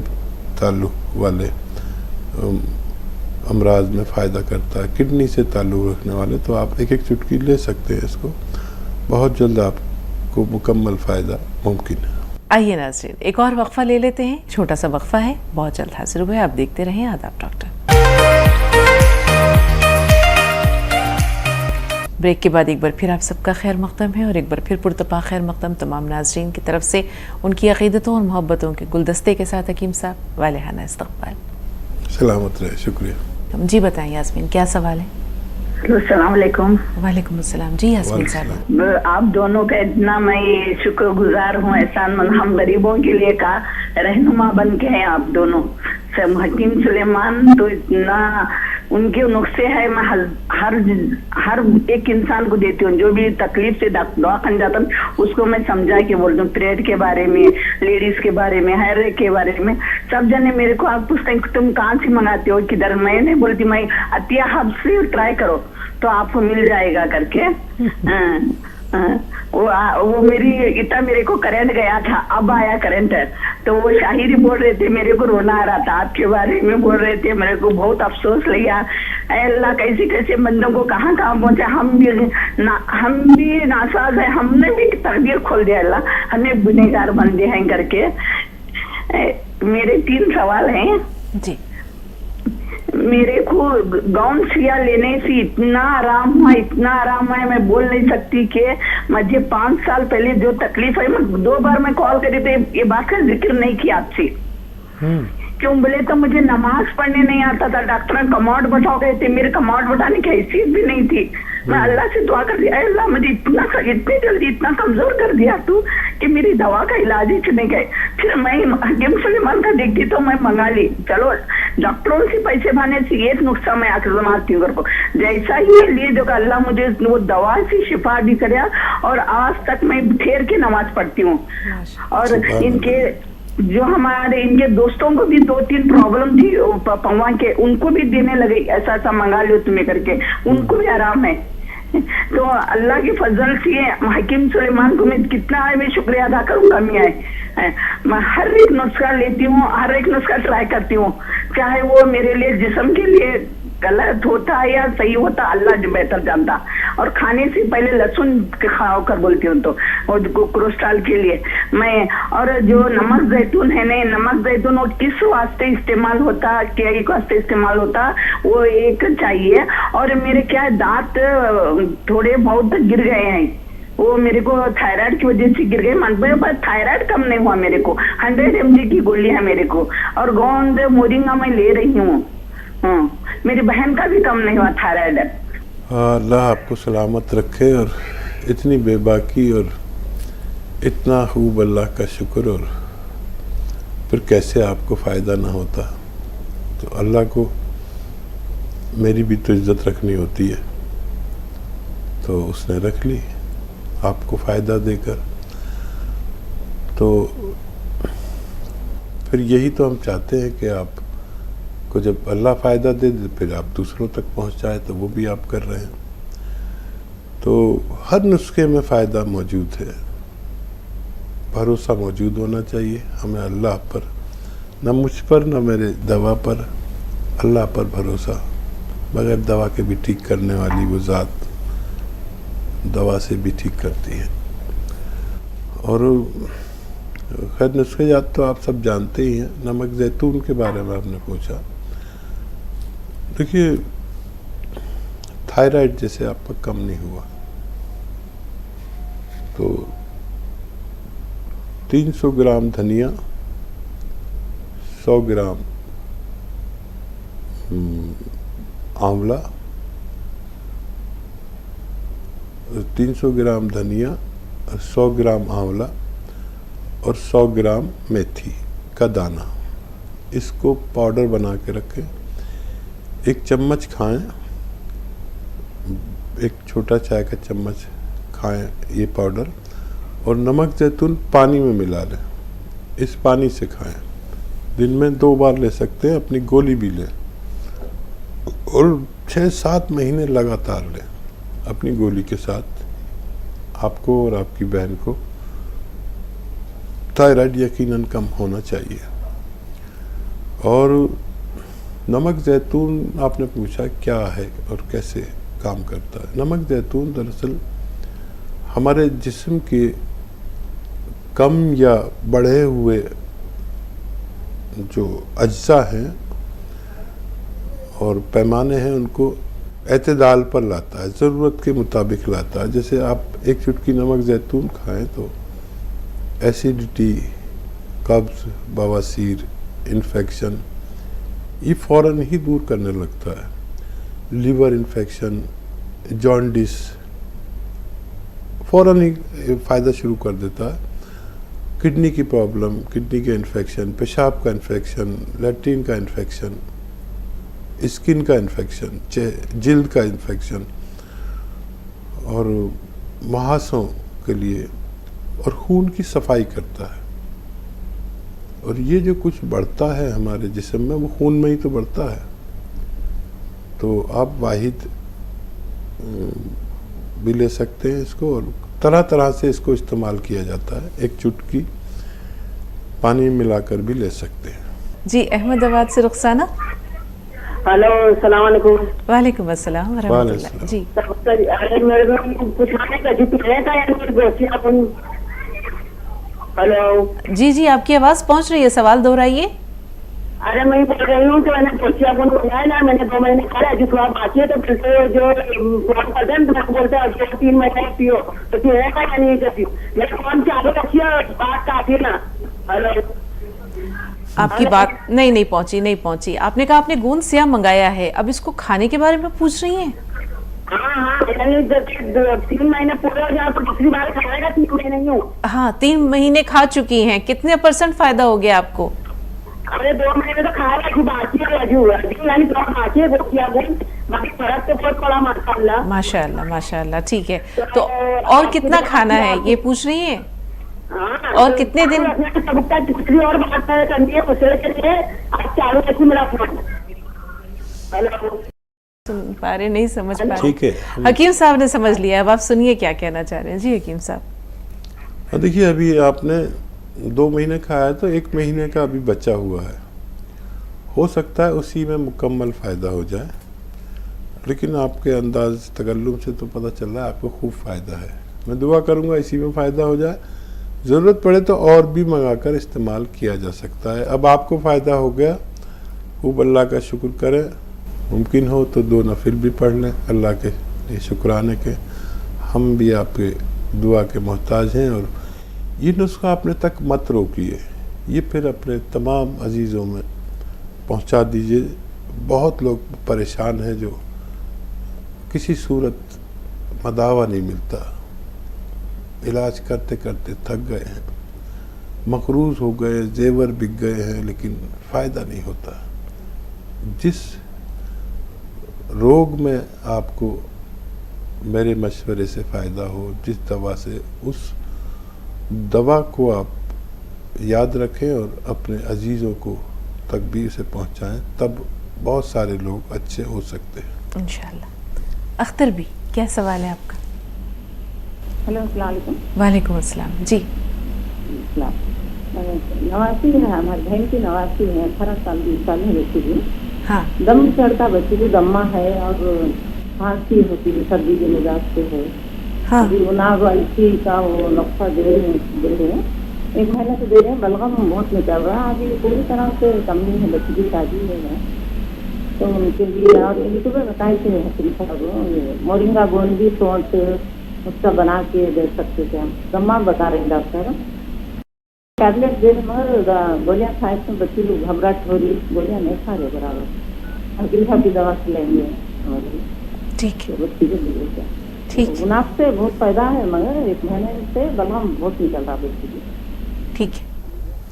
ताल्लुक़ वाले अमराज में फ़ायदा करता है, किडनी से ताल्लुक़ रखने वाले, तो आप एक एक चुटकी ले सकते हैं इसको, बहुत जल्द आपको मुकम्मल फ़ायदा मुमकिन है। आइए नाज़रीन, एक और वक्फा ले लेते हैं, छोटा सा वक्फा है, बहुत जल्द हाजिर हुए, आप देखते रहें आदाब डॉक्टर। ब्रेक के बाद एक बार फिर आप सबका खैर मक़दम है और एक बार फिर पुरतपा खैर मक़दम तमाम नाज़रीन की तरफ से उनकी अक़ीदतों और मोहब्बतों के गुलदस्ते के साथ हकीम साहब वालेहाना इस्तक़बाल। सलामत रहे, शुक्रिया। जी बताएं यास्मीन, क्या सवाल है? अस्सलाम वालेकुम। वालेकुम अस्सलाम। जी यास्मीन साहब, आप दोनों का इतना मैं शुक्रगुजार हूँ, एहसानमंद, हम गरीबों के लिए का रहनुमा बन के हैं आप दोनों। हकीम सुलेमान तो इतना उनके नुस्खे है, मैं हर एक इंसान को देती हूँ जो भी तकलीफ से दवा खन जाता हूँ, उसको मैं समझा के बोलती हूँ, पीरियड के बारे में, लेडीज के बारे में, हर एक के बारे में। सब जने मेरे को आप पूछते हैं तुम कहाँ से मंगाते हो, किधर, मैं नहीं बोलती, मैं अतिया हब से ट्राई करो तो आपको मिल जाएगा करके। वो मेरी इतना मेरे को करंट गया था, अब आया करंट, तो वो शाहिरी बोल रहे थे, मेरे को रोना आ रहा था, आपके बारे में बोल रहे थे, मेरे को बहुत अफसोस लगा। अल्लाह कैसे कैसे बंदों को कहाँ कहाँ पहुंचा, हम भी नासाज है, हमने भी तकदीर खोल दिया, अल्लाह हमें गुनहगार बन दिए हैं करके। मेरे 3 सवाल हैं जी। मेरे को गाउन सिया लेने से इतना आराम हुआ, इतना आराम है, मैं बोल नहीं सकती कि मुझे 5 साल पहले जो तकलीफ है, मैं 2 बार मैं कॉल करी थे, ये बात का जिक्र नहीं किया आपसे। क्यों बोले तो मुझे नमाज पढ़ने नहीं आता था, डॉक्टर कमांड बैठाओ गए थे, मेरे कमांड बैठाने की हैसियत भी नहीं थी। मैं अल्लाह से दुआ कर दिया, अल्लाह मुझे इतनी जल्दी इतना कमजोर कर दिया तू कि मेरी दवा का इलाज ही नहीं गए। फिर मैं हकीम सुलेमान का देखती तो मैं मंगा ली, चलो डॉक्टरों से पैसे भाने से एक नुस्खा मैं आजमाती हूँ, जैसा ही लिए जो अल्लाह मुझे वो दवा से शिफा भी कराया, और आज तक मैं ठहर के नमाज पढ़ती हूँ। और इनके जो हमारे इनके दोस्तों को भी 2-3 प्रॉब्लम थी पवा के, उनको भी देने लगे, ऐसा ऐसा मंगा लो तुम्हें करके, उनको भी आराम है। तो अल्लाह के फजल से हकीम सुलेमान को मैं कितना है मैं शुक्रिया अदा करूँ, कमी है। मैं हर एक नुस्खा लेती हूँ, हर एक नुस्खा ट्राई करती हूँ, चाहे वो मेरे लिए जिस्म के लिए गलत होता या सही होता, अल्लाह जो बेहतर जानता। और खाने से पहले लहसुन खाओ कर बोलती हूँ, तो और कोलेस्ट्रॉल के लिए मैं। और जो नमक जैतून है नहीं, नमक जैतून वो किस वास्ते इस्तेमाल होता, क्या वास्ते इस्तेमाल होता, वो एक चाहिए। और मेरे क्या दांत थोड़े बहुत गिर गए हैं, वो मेरे को थायराइड की वजह से गिर गए, पर थायराइड कम नहीं हुआ मेरे को, 100 mg की गोली है मेरे को, और गोंद मोरिंगा मैं ले रही हूँ। मेरी बहन का भी कम नहीं हुआ थायराइड। अल्लाह आपको सलामत रखे, और इतनी बेबाकी और इतना खूब अल्लाह का शुक्र, और फिर कैसे आपको फ़ायदा ना होता। तो अल्लाह को मेरी भी तो इज़्ज़त रखनी होती है, तो उसने रख ली आपको फ़ायदा देकर। तो फिर यही तो हम चाहते हैं कि आप को जब अल्लाह फ़ायदा दे फिर आप दूसरों तक पहुंचाए, तो वो भी आप कर रहे हैं। तो हर नुस्खे में फ़ायदा मौजूद है, भरोसा मौजूद होना चाहिए हमें अल्लाह पर, न मुझ पर न मेरे दवा पर, अल्लाह पर भरोसा। बगैर दवा के भी ठीक करने वाली वो ज़ात दवा से भी ठीक करती है। और खैर नुस्खे जात तो आप सब जानते ही हैं। नमक जैतून के बारे में आपने पूछा, देखिए थायराइड जैसे आपका कम नहीं हुआ, तो 300 ग्राम धनिया, 100 ग्राम आंवला, 300 ग्राम धनिया, 100 ग्राम आंवला और 100 ग्राम मेथी का दाना, इसको पाउडर बना के रखें। 1 चम्मच खाएं, 1 छोटा चाय का चम्मच खाएं ये पाउडर, और नमक जैतून पानी में मिला लें, इस पानी से खाएं। दिन में 2 बार ले सकते हैं, अपनी गोली भी लें, और 6-7 महीने लगातार लें अपनी गोली के साथ। आपको और आपकी बहन को थायराइड यकीनन कम होना चाहिए। और नमक ज़ैतून आपने पूछा क्या है और कैसे काम करता है। नमक ज़ैतून दरअसल हमारे जिस्म के कम या बढ़े हुए जो अज्जा हैं और पैमाने हैं उनको एतदाल पर लाता है, ज़रूरत के मुताबिक लाता है। जैसे आप एक चुटकी नमक ज़ैतून खाएं तो एसिडिटी, कब्ज़, बवासीर, इन्फेक्शन ये फ़ौरन ही दूर करने लगता है। लीवर इन्फेक्शन, जॉन्डिस फ़ौरन ही फ़ायदा शुरू कर देता है। किडनी की प्रॉब्लम, किडनी के इन्फेक्शन, पेशाब का इन्फेक्शन, लैट्रिन का इन्फेक्शन, स्किन का इन्फेक्शन, जिल्द का इन्फेक्शन और महासों के लिए, और खून की सफाई करता है। और ये जो कुछ बढ़ता है हमारे जिस्म में वो खून में ही तो बढ़ता है। तो आप वाहिद भी ले सकते हैं इसको, और तरह तरह से इसको इस्तेमाल किया जाता है। एक चुटकी पानी मिलाकर भी ले सकते हैं। जी अहमदाबाद से रुखसाना। हेलो, अस्सलाम वालेकुम। वालेकुम अस्सलाम व रहमतुल्लाह। जी अरे मेरे को कुछ खाने का जितने रहता है मेरे दोस्ती अपन। हेलो जी जी, आपकी आवाज़ पहुंच रही है, सवाल दोहराइए। अरे मैं बोल रही हूँ कि मैंने पोस्टिया को मंगाया ना, मैंने 2 महीने खाया, जो थोड़ा बाकी है तो फिर से जो फोन करते हैं तो बोलते हैं 3 महीने पियो, तो पीने का या नहीं करती। मेरे फोन चालू रखिए और बात काटिए ना। हेलो, आपकी बात नहीं पहुंची। आपने कहा आपने गोंद स्याह मंगाया है, अब इसको खाने के बारे में पूछ रही हैं? हाँ, 3 महीने पूरे हो जाए तो दूसरी बार खाएगा, 3 महीने नहीं हो। हाँ, 3 महीने खा चुकी हैं, कितने % फायदा हो गया आपको? अरे 2 महीने तो खाया, बाकी है यानी बाकी है, बाकी फर्क तो बहुत पड़ा माशाल्लाह। माशाल्लाह। ठीक है, तो और कितना खाना है ये पूछ रही हैं? और कितने दिन? दूसरी और बात करनी है उसके लिए आज चालू रखी मेरा फोन। हेलो, सुन पा रहे, नहीं समझ पा रहे। ठीक है, हकीम साहब ने समझ लिया, अब आप सुनिए क्या कहना चाह रहे हैं। जी हकीम साहब। देखिए, अभी आपने 2 महीने खाया तो 1 महीने का अभी बचा हुआ है, हो सकता है उसी में मुकम्मल फ़ायदा हो जाए, लेकिन आपके अंदाज तकल्लुम से तो पता चल रहा है आपको खूब फ़ायदा है। मैं दुआ करूँगा इसी में फ़ायदा हो जाए, ज़रूरत पड़े तो और भी मंगाकर इस्तेमाल किया जा सकता है। अब आपको फ़ायदा हो गया, खूब अल्लाह का शुक्र करें, मुमकिन हो तो 2 नफिल भी पढ़ लें अल्लाह के लिए शुक्राने के। हम भी आपके दुआ के मोहताज हैं, और ये नुस्खा अपने तक मत रोकिए, ये फिर अपने तमाम अजीज़ों में पहुंचा दीजिए। बहुत लोग परेशान हैं जो किसी सूरत मदावा नहीं मिलता, इलाज करते करते थक गए हैं, मकरूज़ हो गए, जेवर बिक गए हैं, लेकिन फ़ायदा नहीं होता। जिस रोग में आपको मेरे मशवरे से फ़ायदा हो, जिस दवा से, उस दवा को आप याद रखें और अपने अजीज़ों को तक भी उसे पहुँचाएँ, तब बहुत सारे लोग अच्छे हो सकते हैं इंशाअल्लाह। अख्तर भी क्या सवाल है आपका? हेलो, अस्सलाम वालेकुम। वालेकुम अस्सलाम। जी, नवासी है, हमारी बहन की नवासी है, 18 साल 20 साल है बच्ची की। हाँ, दम चढ़ता बच्ची की, दम्मा है और खांसी होती है, सर्दी के मिजाज से है। हाँ, अभी वो नागवाइसी का वो नुस्खा दे रहे हैं, 1 महीने से दे रहे हैं, बलगम बहुत निकल रहा है, अभी पूरी तरह से कमी है, बच्ची की शादी है, तो उनके लिए। और इनको भी बताए थे हकीम साहब, मोरिंगा गोंदी सौंठ उसका बना के दे सकते थे हम, दम्मा बता रहे हैं डॉक्टर। टैबलेट दे, मगर गोलियाँ खाए तो बच्ची लोग घबराहट हो रही, गोलियाँ नहीं खा रहे बराबर, हकीम साहब की दवा खिलाएंगे ठीक है, बच्ची के लिए। ठीक है, गुनाह से बहुत फायदा है, मगर 1 महीने से बलगम बहुत निकल रहा बच्ची की। ठीक है।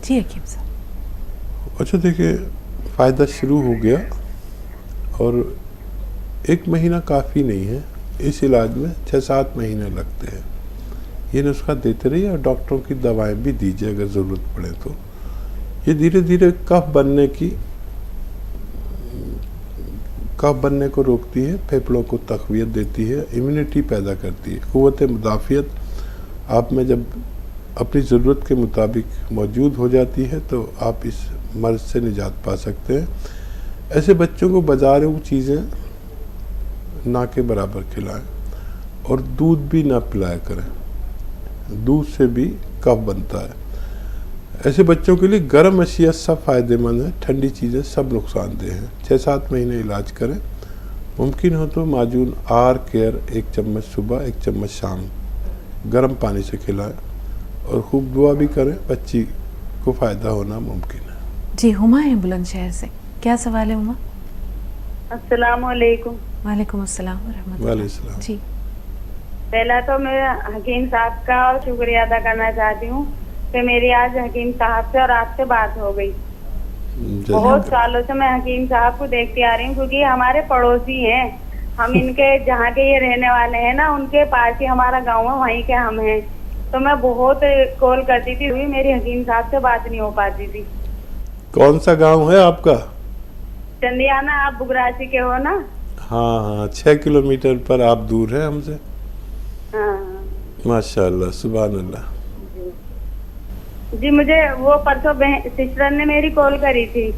जी हकीम साहब। अच्छा, देखिए, फ़ायदा शुरू हो गया और 1 महीना काफ़ी नहीं है, इस इलाज में 6-7 महीने लगते हैं। ये नुस्खा देते रहिए और डॉक्टरों की दवाएं भी दीजिए अगर ज़रूरत पड़े तो। ये धीरे धीरे कफ बनने को रोकती है, फेफड़ों को तक़वियत देती है, इम्यूनिटी पैदा करती है, क़ुव्वत मुदाफ़ियत आप में जब اپنی ضرورت کے مطابق موجود ہو جاتی ہے تو آپ اس مرض سے نجات پا سکتے ہیں۔ ایسے بچوں کو بازاروں چیزیں نہ کے برابر کھلائیں اور دودھ بھی نہ پلایا کریں، دودھ سے بھی کف بنتا ہے۔ ایسے بچوں کے لیے گرم اشیاء سب فائدہ مند ہیں، ٹھنڈی چیزیں سب نقصان دہ ہیں۔ 6-7 مہینے علاج کریں، ممکن ہو تو معجون آر کیئر 1 چمچ صبح 1 چمچ شام گرم پانی سے کھلائیں اور خوب دعا بھی کریں، بچی کو فائدہ ہونا ممکن ہے۔ جی ہما ہے بلند شہر سے، کیا سوال ہے ہما؟ السلام علیکم۔ وعلیکم السلام ورحمۃ اللہ۔ وعلیکم السلام۔ جی پہلا تو میں حکیم صاحب کا شکریہ ادا کرنا چاہتی ہوں کہ میری آج حکیم صاحب سے اور آپ سے بات ہو گئی۔ بہت سالوں سے میں حکیم صاحب کو دیکھتی آ رہی ہوں، کیونکہ ہمارے پڑوسی ہیں، ہم ان کے جہاں کے یہ رہنے والے ہیں نا، ان کے پاس ہی ہمارا گاؤں ہے، وہیں کے ہم ہیں۔ تو میں بہت کال کرتی تھی، میری حکیم صاحب سے بات نہیں ہو پاتی تھی۔ کون سا گاؤں ہے آپ کا؟ چندیانہ، آپ بگراسی کے ہو نا؟ ہاں 6 کلومیٹر پر آپ دور ہیں ہم سے۔ ہاں ماشاء اللہ، سبحان اللہ۔ جی مجھے وہ پرسوں سسٹر نے میری کال کری تھی،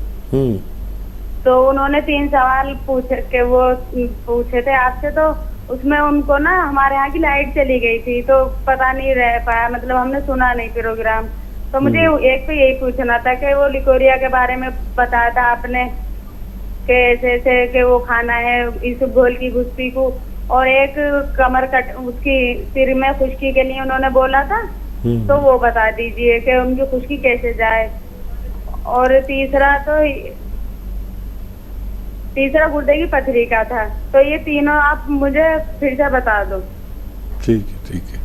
تو انہوں نے 3 سوال پوچھے تھے آپ سے، تو اس میں ان کو نا ہمارے یہاں کی لائٹ چلی گئی تھی تو پتہ نہیں رہ پایا، مطلب ہم نے سنا نہیں پروگرام۔ تو مجھے ایک تو یہی پوچھنا تھا کہ وہ لیکوریا کے بارے میں بتایا تھا آپ نے کہ ایسے ایسے کہ وہ کھانا ہے یوسف گھول کی گھسپی کو، اور ایک کمر کٹ اس کی سر میں خشکی کے لیے انہوں نے بولا تھا، تو وہ بتا دیجئے کہ ان کی خشکی کیسے جائے۔ اور تیسرا گردے کی پتھری کا تھا، تو یہ تینوں آپ مجھے پھر سے بتا دو۔ ٹھیک ہے۔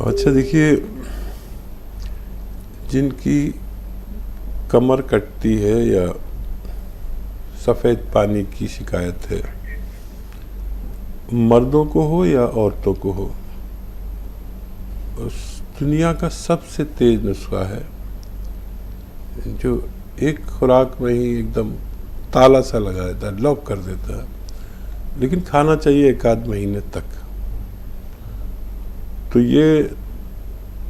اچھا دیکھیے، جن کی کمر کٹتی ہے یا سفید پانی کی شکایت ہے، مردوں کو ہو یا عورتوں کو ہو، دنیا کا سب سے تیز نسخہ ہے جو ایک خوراک میں ہی ایک دم تالا سا لگا دیتا ہے، لاک کر دیتا ہے، لیکن کھانا چاہیے 1-8 مہینے تک۔ تو یہ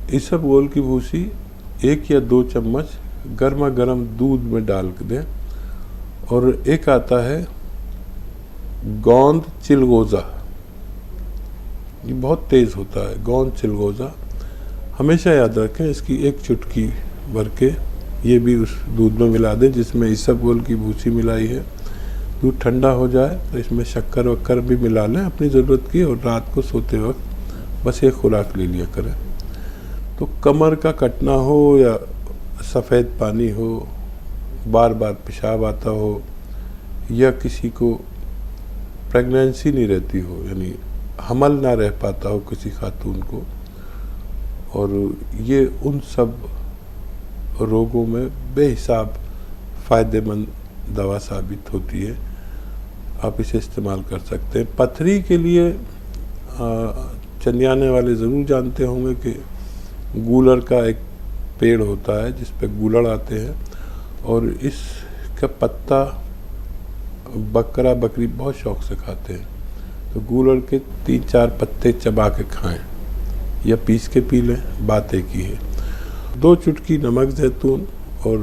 عیسب گھول کی بھوسی 1 یا 2 چمچ گرما گرم دودھ میں ڈال دیں، اور ایک آتا ہے گوند چلغوزہ، یہ بہت تیز ہوتا ہے، گوند چلغوزہ ہمیشہ یاد رکھیں، اس کی 1 چٹکی بھر کے یہ بھی اس دودھ میں ملا دیں جس میں عیسب گھول کی بھوسی ملائی ہے۔ دودھ ٹھنڈا ہو جائے تو اس میں شکر وکر بھی ملا لیں اپنی ضرورت کی، اور رات کو سوتے وقت بس ایک خوراک لے لیا کریں۔ تو کمر کا کٹنا ہو یا سفید پانی ہو، بار بار پیشاب آتا ہو، یا کسی کو پریگنینسی نہیں رہتی ہو، یعنی حمل نہ رہ پاتا ہو کسی خاتون کو، اور یہ ان سب روگوں میں بے حساب فائدہ مند دوا ثابت ہوتی ہے، آپ اسے استعمال کر سکتے ہیں۔ پتھری کے لیے چندیانے والے ضرور جانتے ہوں گے کہ گولر کا ایک پیڑ ہوتا ہے جس پہ گولڑ آتے ہیں، اور اس کا پتا بکرا بکری بہت شوق سے کھاتے ہیں، تو گولڑ کے 3-4 پتے چبا کے کھائیں یا پیس کے پی لیں، بات ایک ہی ہے۔ 2 چٹکی نمک زیتون اور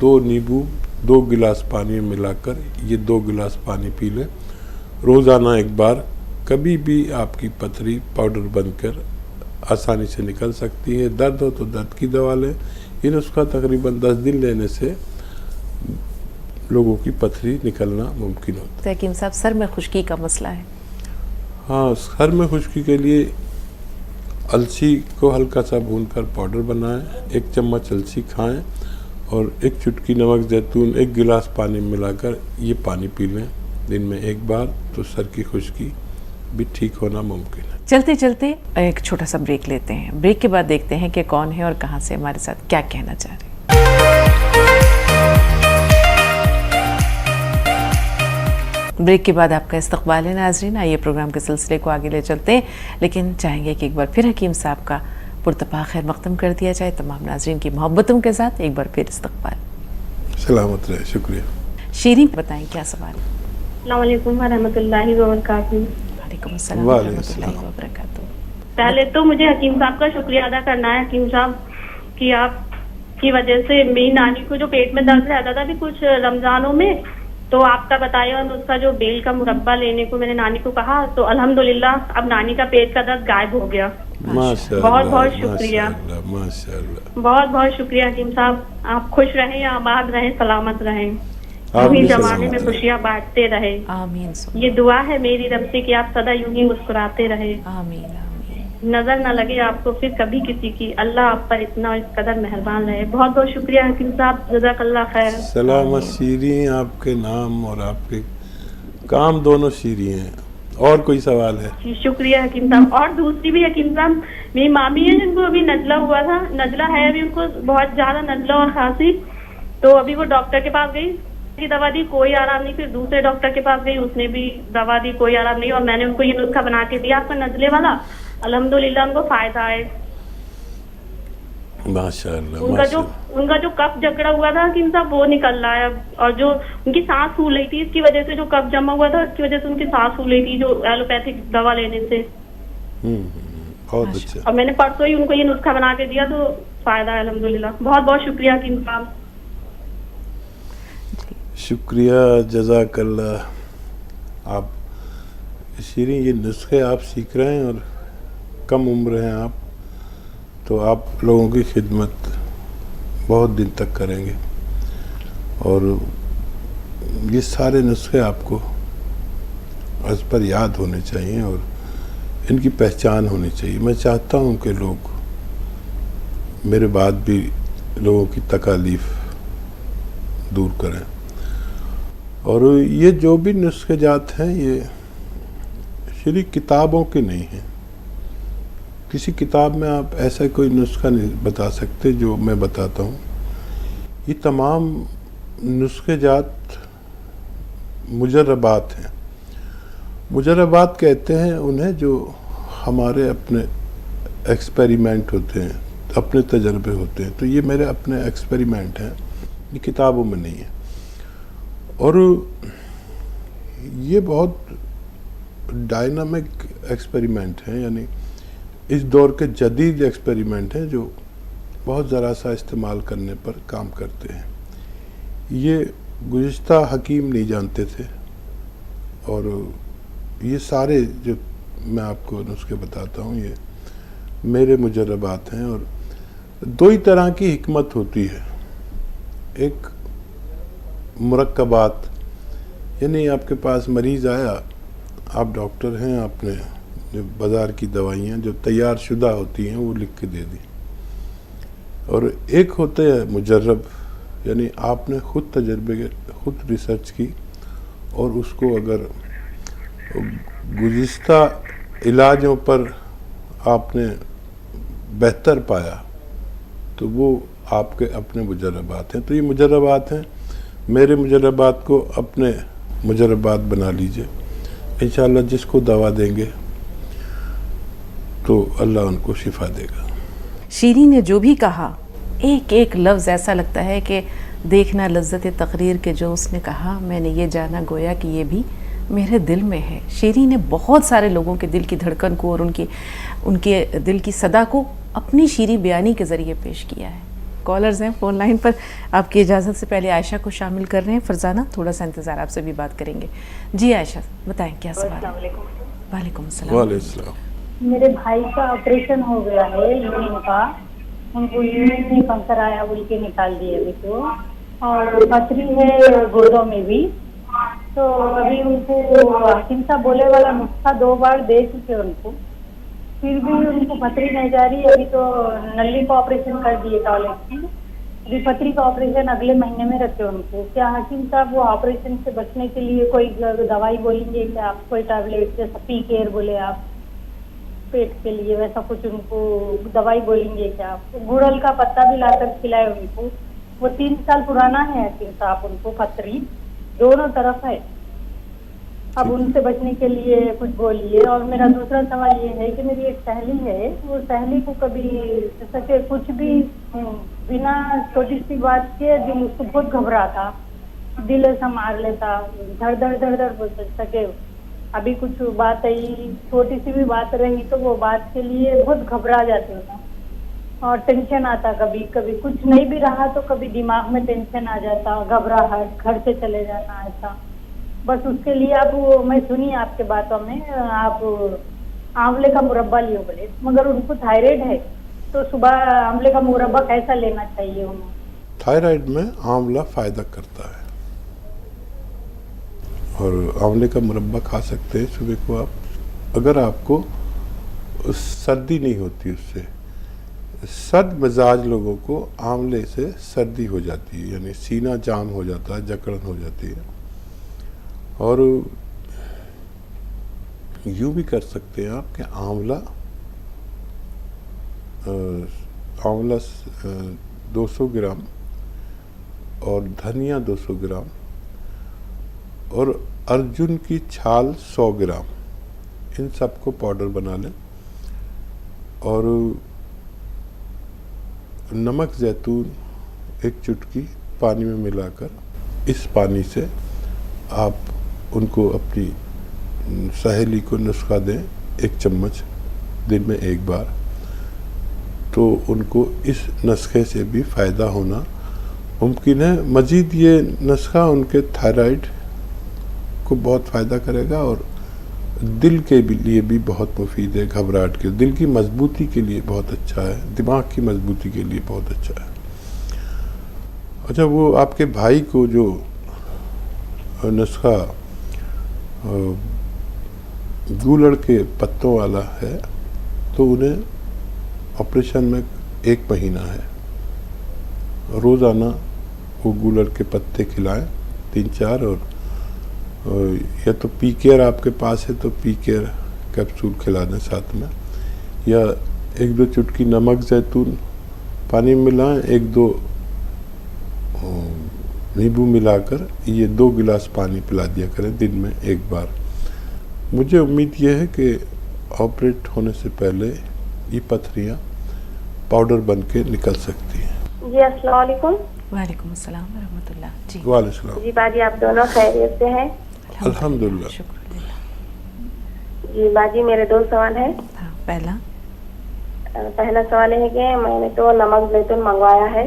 2 نیبو 2 گلاس پانی میں ملا کر یہ 2 گلاس پانی پی لیں روزانہ 1 بار۔ کبھی بھی آپ کی پتھری پاؤڈر بن کر آسانی سے نکل سکتی ہے۔ درد ہو تو درد کی دوا لیں، یہ نسخہ تقریباً 10 دن لینے سے لوگوں کی پتھری نکلنا ممکن ہوتا ہے۔ حکیم صاحب، سر میں خشکی کا مسئلہ ہے؟ ہاں، سر میں خشکی کے لیے السی کو ہلکا سا بھون کر پاؤڈر بنائیں، 1 چمچ السی کھائیں، اور 1 چٹکی نمک زیتون 1 گلاس پانی میں ملا کر یہ پانی پی لیں دن میں 1 بار، تو سر کی خشکی بھی ٹھیک ہونا ممکن ہے۔ چلتے چلتے ایک چھوٹا سا بریک لیتے ہیں، بریک کے بعد دیکھتے ہیں کہ کون ہے اور کہاں سے ہمارے ساتھ کیا کہنا چاہ رہے ہیں۔ بریک کے بعد آپ کا استقبال ہے ناظرین، آئیے پروگرام کے سلسلے کو آگے لے چلتے ہیں، لیکن چاہیں گے کہ ایک بار پھر حکیم صاحب کا پرتپاہ خیر مقدم کر دیا جائے تمام ناظرین کی محبتوں کے ساتھ۔ ایک بار پھر استقبال۔ سلامت رہے، شکریہ۔ شیرین بتائیں کیا سوال ہے؟ السلام علیکم ورحمۃ اللہ وبرکاتہ۔ وعلیکم السلام ورحمۃ اللہ وبرکاتہ۔ पहले तो मुझे हकीम साहब का शुक्रिया अदा करना है, हकीम साहब, कि आप की वजह से मेरी नानी को जो पेट में दर्द रहता था भी कुछ रमजानों में, तो आपका बताया और उसका जो बेल का मुरब्बा लेने को मैंने नानी को कहा, तो अल्हम्दुलिल्लाह अब नानी का पेट का दर्द गायब हो गया। माशाअल्लाह, बहुत बहुत शुक्रिया, माशाअल्लाह, माशाअल्लाह। बहुत बहुत शुक्रिया हकीम साहब। आप खुश रहें, आबाद रहें, सलामत रहें, आप भी इस जमाने सलामत में रहें। खुशियाँ बांटते रहे। आमीन ये दुआ है मेरी रब से कि आप सदा यूं ही मुस्कुराते रहे, आमीन आमीन। नजर न लगे आपको फिर कभी किसी की। अल्लाह आप पर इतना इस कदर मेहरबान रहे। बहुत बहुत शुक्रिया हकीम साहब, जज़ाकल्लाह खैर। सलामत शीरी, आपके नाम और आपके काम दोनों शीरी हैं। और कोई सवाल है? जी शुक्रिया हकीम साहब। और दूसरी भी हकीम साहब, मेरी मामी है जिनको अभी नजला हुआ था, नजला है अभी उनको बहुत ज्यादा नजला और खांसी, तो अभी वो डॉक्टर के पास गई, की दवा दी, कोई आराम नहीं। फिर दूसरे डॉक्टर के पास गई, उसने भी दवा दी, कोई आराम नहीं। और मैंने उनको ये नुस्खा बना के दिया आपका नजले वाला, अल्हम्दुलिल्लाह उनको फायदा है। माशाअल्लाह, उनका जो कफ जकड़ा हुआ था हकीम साहब वो निकल रहा है अब। और जो उनकी सांस फूल रही थी, इसकी वजह से जो कफ जमा हुआ था इसकी वजह से उनकी सांस फूल रही थी, जो एलोपैथिक दवा लेने से। बहुत अच्छा। और मैंने परसों ही उनको ये नुस्खा बना के दिया, तो फायदा है अल्हम्दुलिल्लाह। बहुत बहुत शुक्रिया हकीम साहब। शुक्रिया, जज़ाकल्लाह। आप शीरी, ये नुस्खे आप सीख रहे हैं और कम उम्र हैं आप, तो आप लोगों की खिदमत बहुत दिन तक करेंगे। और ये सारे नुस्खे आपको अज़ पर याद होने चाहिए और इनकी पहचान होनी चाहिए। मैं चाहता हूँ कि लोग मेरे बाद भी लोगों की तकालीफ दूर करें। और ये जो भी नुस्खे जात हैं, ये शरीक किताबों के नहीं हैं। किसी किताब में आप ऐसा कोई नुस्खा नहीं बता सकते जो मैं बताता हूँ। ये तमाम नुस्खे जात मुजर्रबात हैं। मुजर्रबात कहते हैं उन्हें जो हमारे अपने एक्सपेरिमेंट होते हैं, अपने तजर्बे होते हैं। तो ये मेरे अपने एक्सपेरिमेंट हैं, ये किताबों में नहीं है। और ये बहुत डायनामिक एक्सपेरिमेंट हैं, यानी इस दौर के जदीद एक्सपेरिमेंट हैं जो बहुत ज़रा सा इस्तेमाल करने पर काम करते हैं। ये गुज़िश्ता हकीम नहीं जानते थे। और ये सारे जो मैं आपको नुस्खे बताता हूँ, ये मेरे मुजर्रबात हैं। और दो ही तरह की हिकमत होती है। एक मुरक्कबात, यानी आपके पास मरीज़ आया, आप डॉक्टर हैं, आपने जो बाज़ार की दवाइयाँ जो तैयार शुदा होती हैं वो लिख के दे दी। और एक होते हैं मुजर्रब, यानी आपने ख़ुद तजर्बे के ख़ुद रिसर्च की और उसको अगर गुज़िश्ता इलाजों पर आपने बेहतर पाया तो वो आपके अपने मुजर्रबात हैं। तो ये मुजर्रबात हैं, मेरे मुजर्रबात को अपने मुजर्रबात बना लीजिए। इंशाअल्लाह जिसको दवा देंगे तो अल्लाह उनको शिफा देगा। शीरी ने जो भी कहा, एक एक लफ्ज़ ऐसा लगता है कि देखना लज्जत तकरीर के जो उसने कहा, मैंने ये जाना गोया कि ये भी मेरे दिल में है। शीरी ने बहुत सारे लोगों के दिल की धड़कन को और उनके दिल की सदा को अपनी शीरी बयानी के ज़रिए पेश किया है। कॉलर्स हैं फ़ोन लाइन पर, आपकी इजाज़त से पहले आयशा को शामिल कर रहे हैं। फरजाना, थोड़ा सा इंतज़ार, आपसे भी बात करेंगे। जी आयशा, बताएं क्या सवाल है? वालेकुम सलाम। मेरे भाई का ऑपरेशन हो गया है यूरिन का, उनको यूरिन में कैंसर आया, उनके निकाल दिए अभी तो, और पथरी है गुर्दों में भी। तो अभी उनको हकीम साहब बोले वाला नुस्खा 2 बार दे चुके उनको, फिर भी उनको पथरी नहीं जा रही। अभी तो नली का ऑपरेशन कर दिए टॉयलेट की, अभी पथरी का ऑपरेशन अगले महीने में रखे उनको। क्या हकीम साहब वो ऑपरेशन से बचने के लिए कोई दवाई बोलेंगे क्या आप? कोई टैबलेट जैसा पी केयर बोले आप पेट के लिए, वैसा कुछ उनको दवाई बोलेंगे क्या आप? गुड़हल का पत्ता भी लाकर खिलाए उनको। वो 3 साल पुराना है हकीम साहब, उनको पथरी दोनों तरफ है। अब उनसे बचने के लिए कुछ बोलिए। और मेरा दूसरा सवाल ये है कि मेरी एक सहेली है, वो सहेली को कभी सके कुछ भी बिना छोटी सी बात के दिल उसको बहुत घबराता, दिल ऐसा मार लेता, धड़ धड़ धड़ धड़ बोल सके। अभी कुछ बात आई, छोटी सी भी बात रही तो वो बात के लिए बहुत घबरा जाती हूँ मैं, और टेंशन आता कभी कभी, कुछ नहीं भी रहा तो कभी दिमाग में टेंशन आ जाता, घबराहट, घर से चले जाना, ऐसा। बस उसके लिए आप मैं सुनी आपके बातों में आप आंवले का मुरब्बा लियो बोले, मगर उनको थायराइड है तो सुबह आंवले का मुरब्बा कैसा लेना चाहिए उन्हें? थायराइड में आंवला फायदा करता है और आंवले का मुरब्बा खा सकते हैं सुबह को आप, अगर आपको सर्दी नहीं होती उससे। सर्द मिजाज लोगों को आंवले से सर्दी हो जाती है, यानी सीना जाम हो जाता है, जकड़न हो जाती है। और यूँ भी कर सकते हैं आप कि आंवला 200 ग्राम और धनिया 200 ग्राम और अर्जुन की छाल 100 ग्राम, इन सबको पाउडर बना लें और नमक जैतून 1 चुटकी पानी में मिलाकर, इस पानी से आप उनको अपनी सहेली को नुस्खा दें 1 चम्मच दिन में 1 बार, तो उनको इस नुस्खे से भी फ़ायदा होना मुमकिन है। मज़ीद ये नुस्खा उनके थायराइड को बहुत फ़ायदा करेगा और दिल के लिए भी बहुत मुफीद है, घबराहट के, दिल की मजबूती के लिए बहुत अच्छा है, दिमाग की मजबूती के लिए बहुत अच्छा है। अच्छा, वो आपके भाई को जो नुस्खा गूलड़ के पत्तों वाला है, तो उन्हें ऑपरेशन में 1 महीना है, रोज़ाना वो गूलड़ के पत्ते खिलाएं 3-4, और या तो पी केयर आपके पास है तो पी केयर कैप्सूल खिला दें साथ में, या 1-2 चुटकी नमक जैतून पानी में मिलाएं, 1-2 नींबू मिलाकर ये 2 गिलास पानी पिला दिया करें दिन में 1 बार। मुझे उम्मीद ये है कि ऑपरेट होने से पहले ये पथरियाँ पाउडर बन के निकल सकती हैं। जी अस्सलाम वालेकुम। वालेकुम अस्सलाम व रहमतुल्लाह। जी वालेकुम। जी बाजी, आप दोनों खैरियत से हैं? अल्हम्दुलिल्लाह। जी बाजी, मेरे 2 सवाल हैं। हाँ, पहला सवाल है कि मैंने तो नमक जैतून मंगवाया है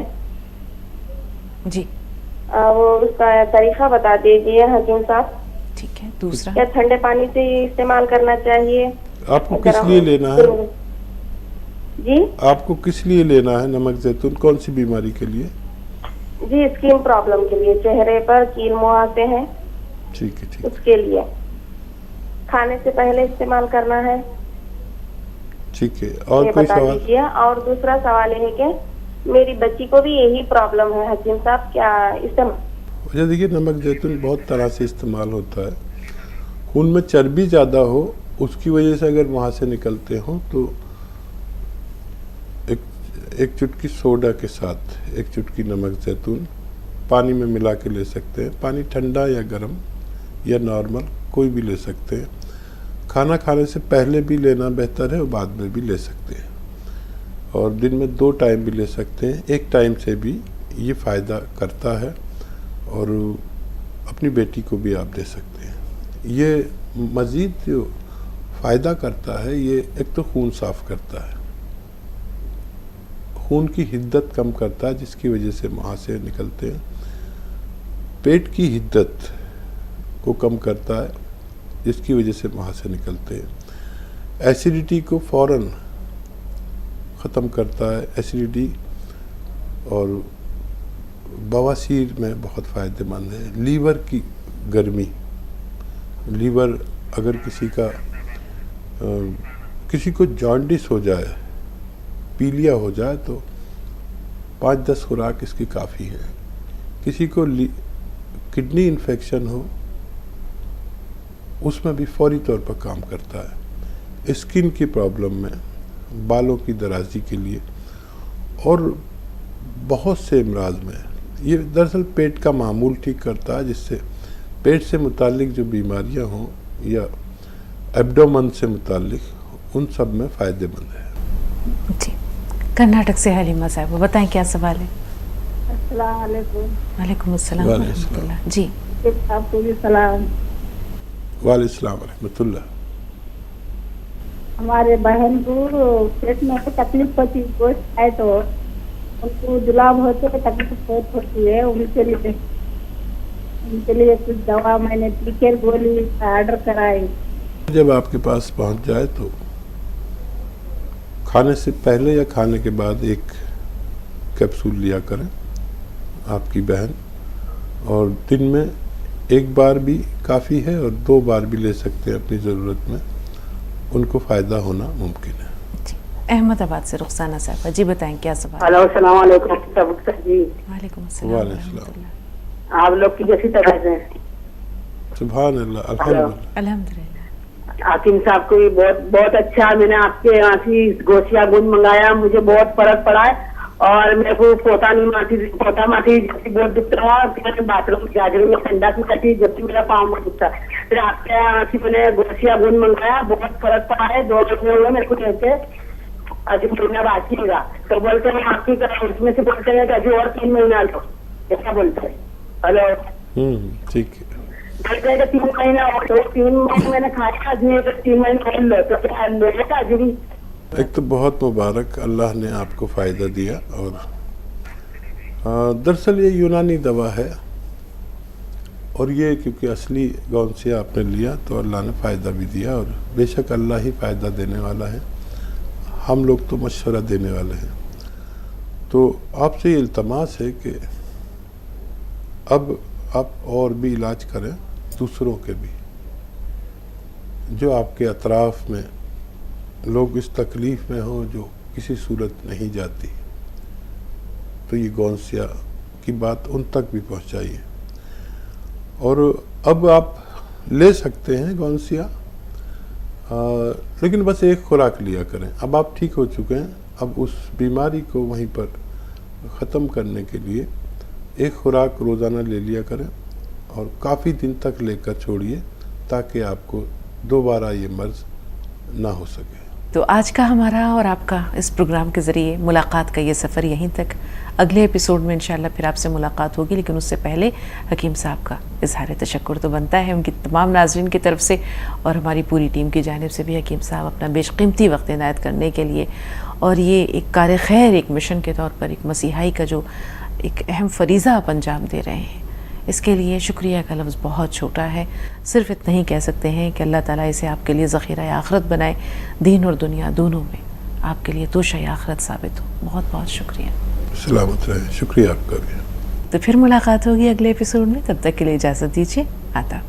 जी, वो उसका तरीका बता दीजिए हकीम साहब। ठीक है। दूसरा, क्या ठंडे पानी से इस्तेमाल करना चाहिए? आपको किस लिए लेना है? जी आपको किस लिए लेना है नमक जैतून, कौन सी बीमारी के लिए? जी स्किन प्रॉब्लम के लिए, चेहरे पर कील मुहासे हैं। ठीक है, ठीक, उसके लिए खाने से पहले इस्तेमाल करना है। ठीक है। और ये कोई बता सवाल? दीजिए। और दूसरा सवाल है कि मेरी बच्ची को भी यही प्रॉब्लम है हकीम साहब, क्या इस्तेमाल? अच्छा, देखिए, नमक जैतून बहुत तरह से इस्तेमाल होता है। खून में चर्बी ज़्यादा हो उसकी वजह से अगर वहाँ से निकलते हो तो एक चुटकी सोडा के साथ 1 चुटकी नमक जैतून पानी में मिला के ले सकते हैं। पानी ठंडा या गर्म या नॉर्मल कोई भी ले सकते हैं। खाना खाने से पहले भी लेना बेहतर है और बाद में भी ले सकते हैं, और दिन में 2 टाइम भी ले सकते हैं। 1 टाइम से भी ये फ़ायदा करता है और अपनी बेटी को भी आप दे सकते हैं। ये मज़ीद जो फ़ायदा करता है, ये एक तो खून साफ़ करता है, खून की हिद्दत कम करता है जिसकी वजह से मुहासे निकलते हैं, पेट की हिद्दत को कम करता है जिसकी वजह से मुहासे निकलते हैं, एसिडिटी को फ़ौरन ख़त्म करता है, एसिडिटी, और बवासीर में बहुत फ़ायदेमंद है। लीवर की गर्मी, लीवर अगर किसी को जॉन्डिस हो जाए, पीलिया हो जाए, तो 5-10 खुराक इसकी काफ़ी है। किसी को किडनी इन्फेक्शन हो उसमें भी फौरी तौर पर काम करता है। स्किन की प्रॉब्लम में, बालों की दराजी के लिए और बहुत से अमराज में ये दरअसल पेट का मामूल ठीक करता है, जिससे पेट से मुतालिक जो बीमारियां हों या एब्डोमन से मुतालिक उन सब में फ़ायदेमंद है। जी, कर्नाटक से हलीमा साहब, बताएं क्या सवाल है? अस्सलाम वालेकुम। वालेकुम अस्सलाम व रहमतुल्लाह। जी आपको भी सलाम। वालेकुम रहमतुल्लाह। हमारे बहन को पेट में तकलीफ होती है, गोश्त है तो उनको जुलाब होते है, तकलीफ बहुत होती है। उनके लिए कुछ दवा मैंने टीकर गोली ऑर्डर कराई। जब आपके पास पहुंच जाए तो खाने से पहले या खाने के बाद एक कैप्सूल लिया करें आपकी बहन, और दिन में एक बार भी काफ़ी है और 2 बार भी ले सकते हैं अपनी ज़रूरत में, उनको फ़ायदा होना मुमकिन है। अहमदाबाद से रुखसाना साहब, जी बताएं क्या सवाल। हेलो, अस्सलाम वालेकुम सर जी। वालेकुम अस्सलाम रहमतुल्लाह। आप लोग की जैसी तरह से। सुभान अल्लाह, अल्हम्दुलिल्लाह। अल्हम्दुलिल्लाह। हाकिम साहब को भी बहुत बहुत अच्छा, मैंने आपके यहाँ से गोशिया गुंद मंगाया, मुझे बहुत फर्क पड़ा है। और मेरे को पोता माथी जैसी बहुत दुख रहा, मैंने बाथरूम जागरूक में संडास में कटी जबकि मेरा पाँव बहुत दुखता। फिर आपके यहाँ से मैंने गोशिया गुंद मंगाया, बहुत फर्क पड़ा है। 2 महीने हुए मेरे को कहते, अभी महीना बाकी होगा तो बोलते हैं आपकी तरह, उसमें से बोलते हैं कि अभी और 3 महीना लो, ऐसा बोलते हैं। हेलो, ठीक है। बोलते हैं कि 3 महीना और तो 3 महीने मैंने खाया, अभी 3 महीने लो तो क्या लेगा अभी भी। एक तो बहुत मुबारक, अल्लाह ने आपको फ़ायदा दिया। और दरअसल ये यूनानी दवा है, और ये क्योंकि असली गौनसिया आपने लिया तो अल्लाह ने फ़ायदा भी दिया, और बेशक अल्लाह ही फ़ायदा देने वाला है, हम लोग तो मशवरा देने वाले हैं। तो आपसे ये इल्तमास है कि अब आप और भी इलाज करें, दूसरों के भी, जो आपके अतराफ़ में लोग इस तकलीफ़ में हो जो किसी सूरत नहीं जाती, तो ये गौनसिया की बात उन तक भी पहुंचाइए। और अब आप ले सकते हैं गौनसिया, लेकिन बस एक खुराक लिया करें। अब आप ठीक हो चुके हैं, अब उस बीमारी को वहीं पर ख़त्म करने के लिए एक खुराक रोज़ाना ले लिया करें, और काफ़ी दिन तक लेकर छोड़िए ताकि आपको दोबारा ये मर्ज़ ना हो सके। तो आज का हमारा और आपका इस प्रोग्राम के ज़रिए मुलाकात का ये सफ़र यहीं तक। अगले एपिसोड में इंशाल्लाह फिर आपसे मुलाकात होगी, लेकिन उससे पहले हकीम साहब का इज़हार तशक्कुर तो बनता है उनकी तमाम नाज़रीन की तरफ से, और हमारी पूरी टीम की जानिब से भी हकीम साहब अपना बेशकीमती वक्त इनायत करने के लिए, और ये एक कार खैर, एक मिशन के तौर पर एक मसीहाई का जो एक अहम फरीज़ा आप अंजाम दे रहे हैं, इसके लिए शुक्रिया का लफ्ज़ बहुत छोटा है। सिर्फ इतना ही कह सकते हैं कि अल्लाह ताला इसे आपके लिए ज़ख़ीरा आखिरत बनाए, दीन और दुनिया दोनों में आपके लिए तोशा आखिरत साबित हो। बहुत बहुत शुक्रिया। सलामत रहे, शुक्रिया आपका भी। तो फिर मुलाकात होगी अगले एपिसोड में, तब तक के लिए इजाज़त दीजिए। आदाब।